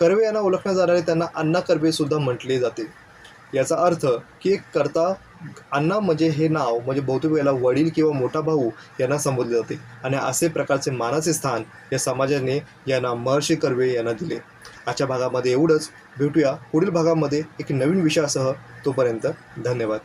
कर्वे यांना ओळखण्यात जाणारे त्यांना अण्णा कर्वे सुद्धा म्हटले जाते. याचा अर्थ की एक करता अण्णा म्हणजे हे नाव म्हणजे बहुतेक वेळेला वडील किंवा मोठा भाऊ यांना संबोधले जाते आणि असे प्रकारचे मानाचे स्थान या समाजाने यांना महर्षी कर्वे यांना दिले. आजच्या भागामध्ये एवढंच. भेटूया पुढील भागामध्ये एक नवीन विषयासह. तोपर्यंत धन्यवाद.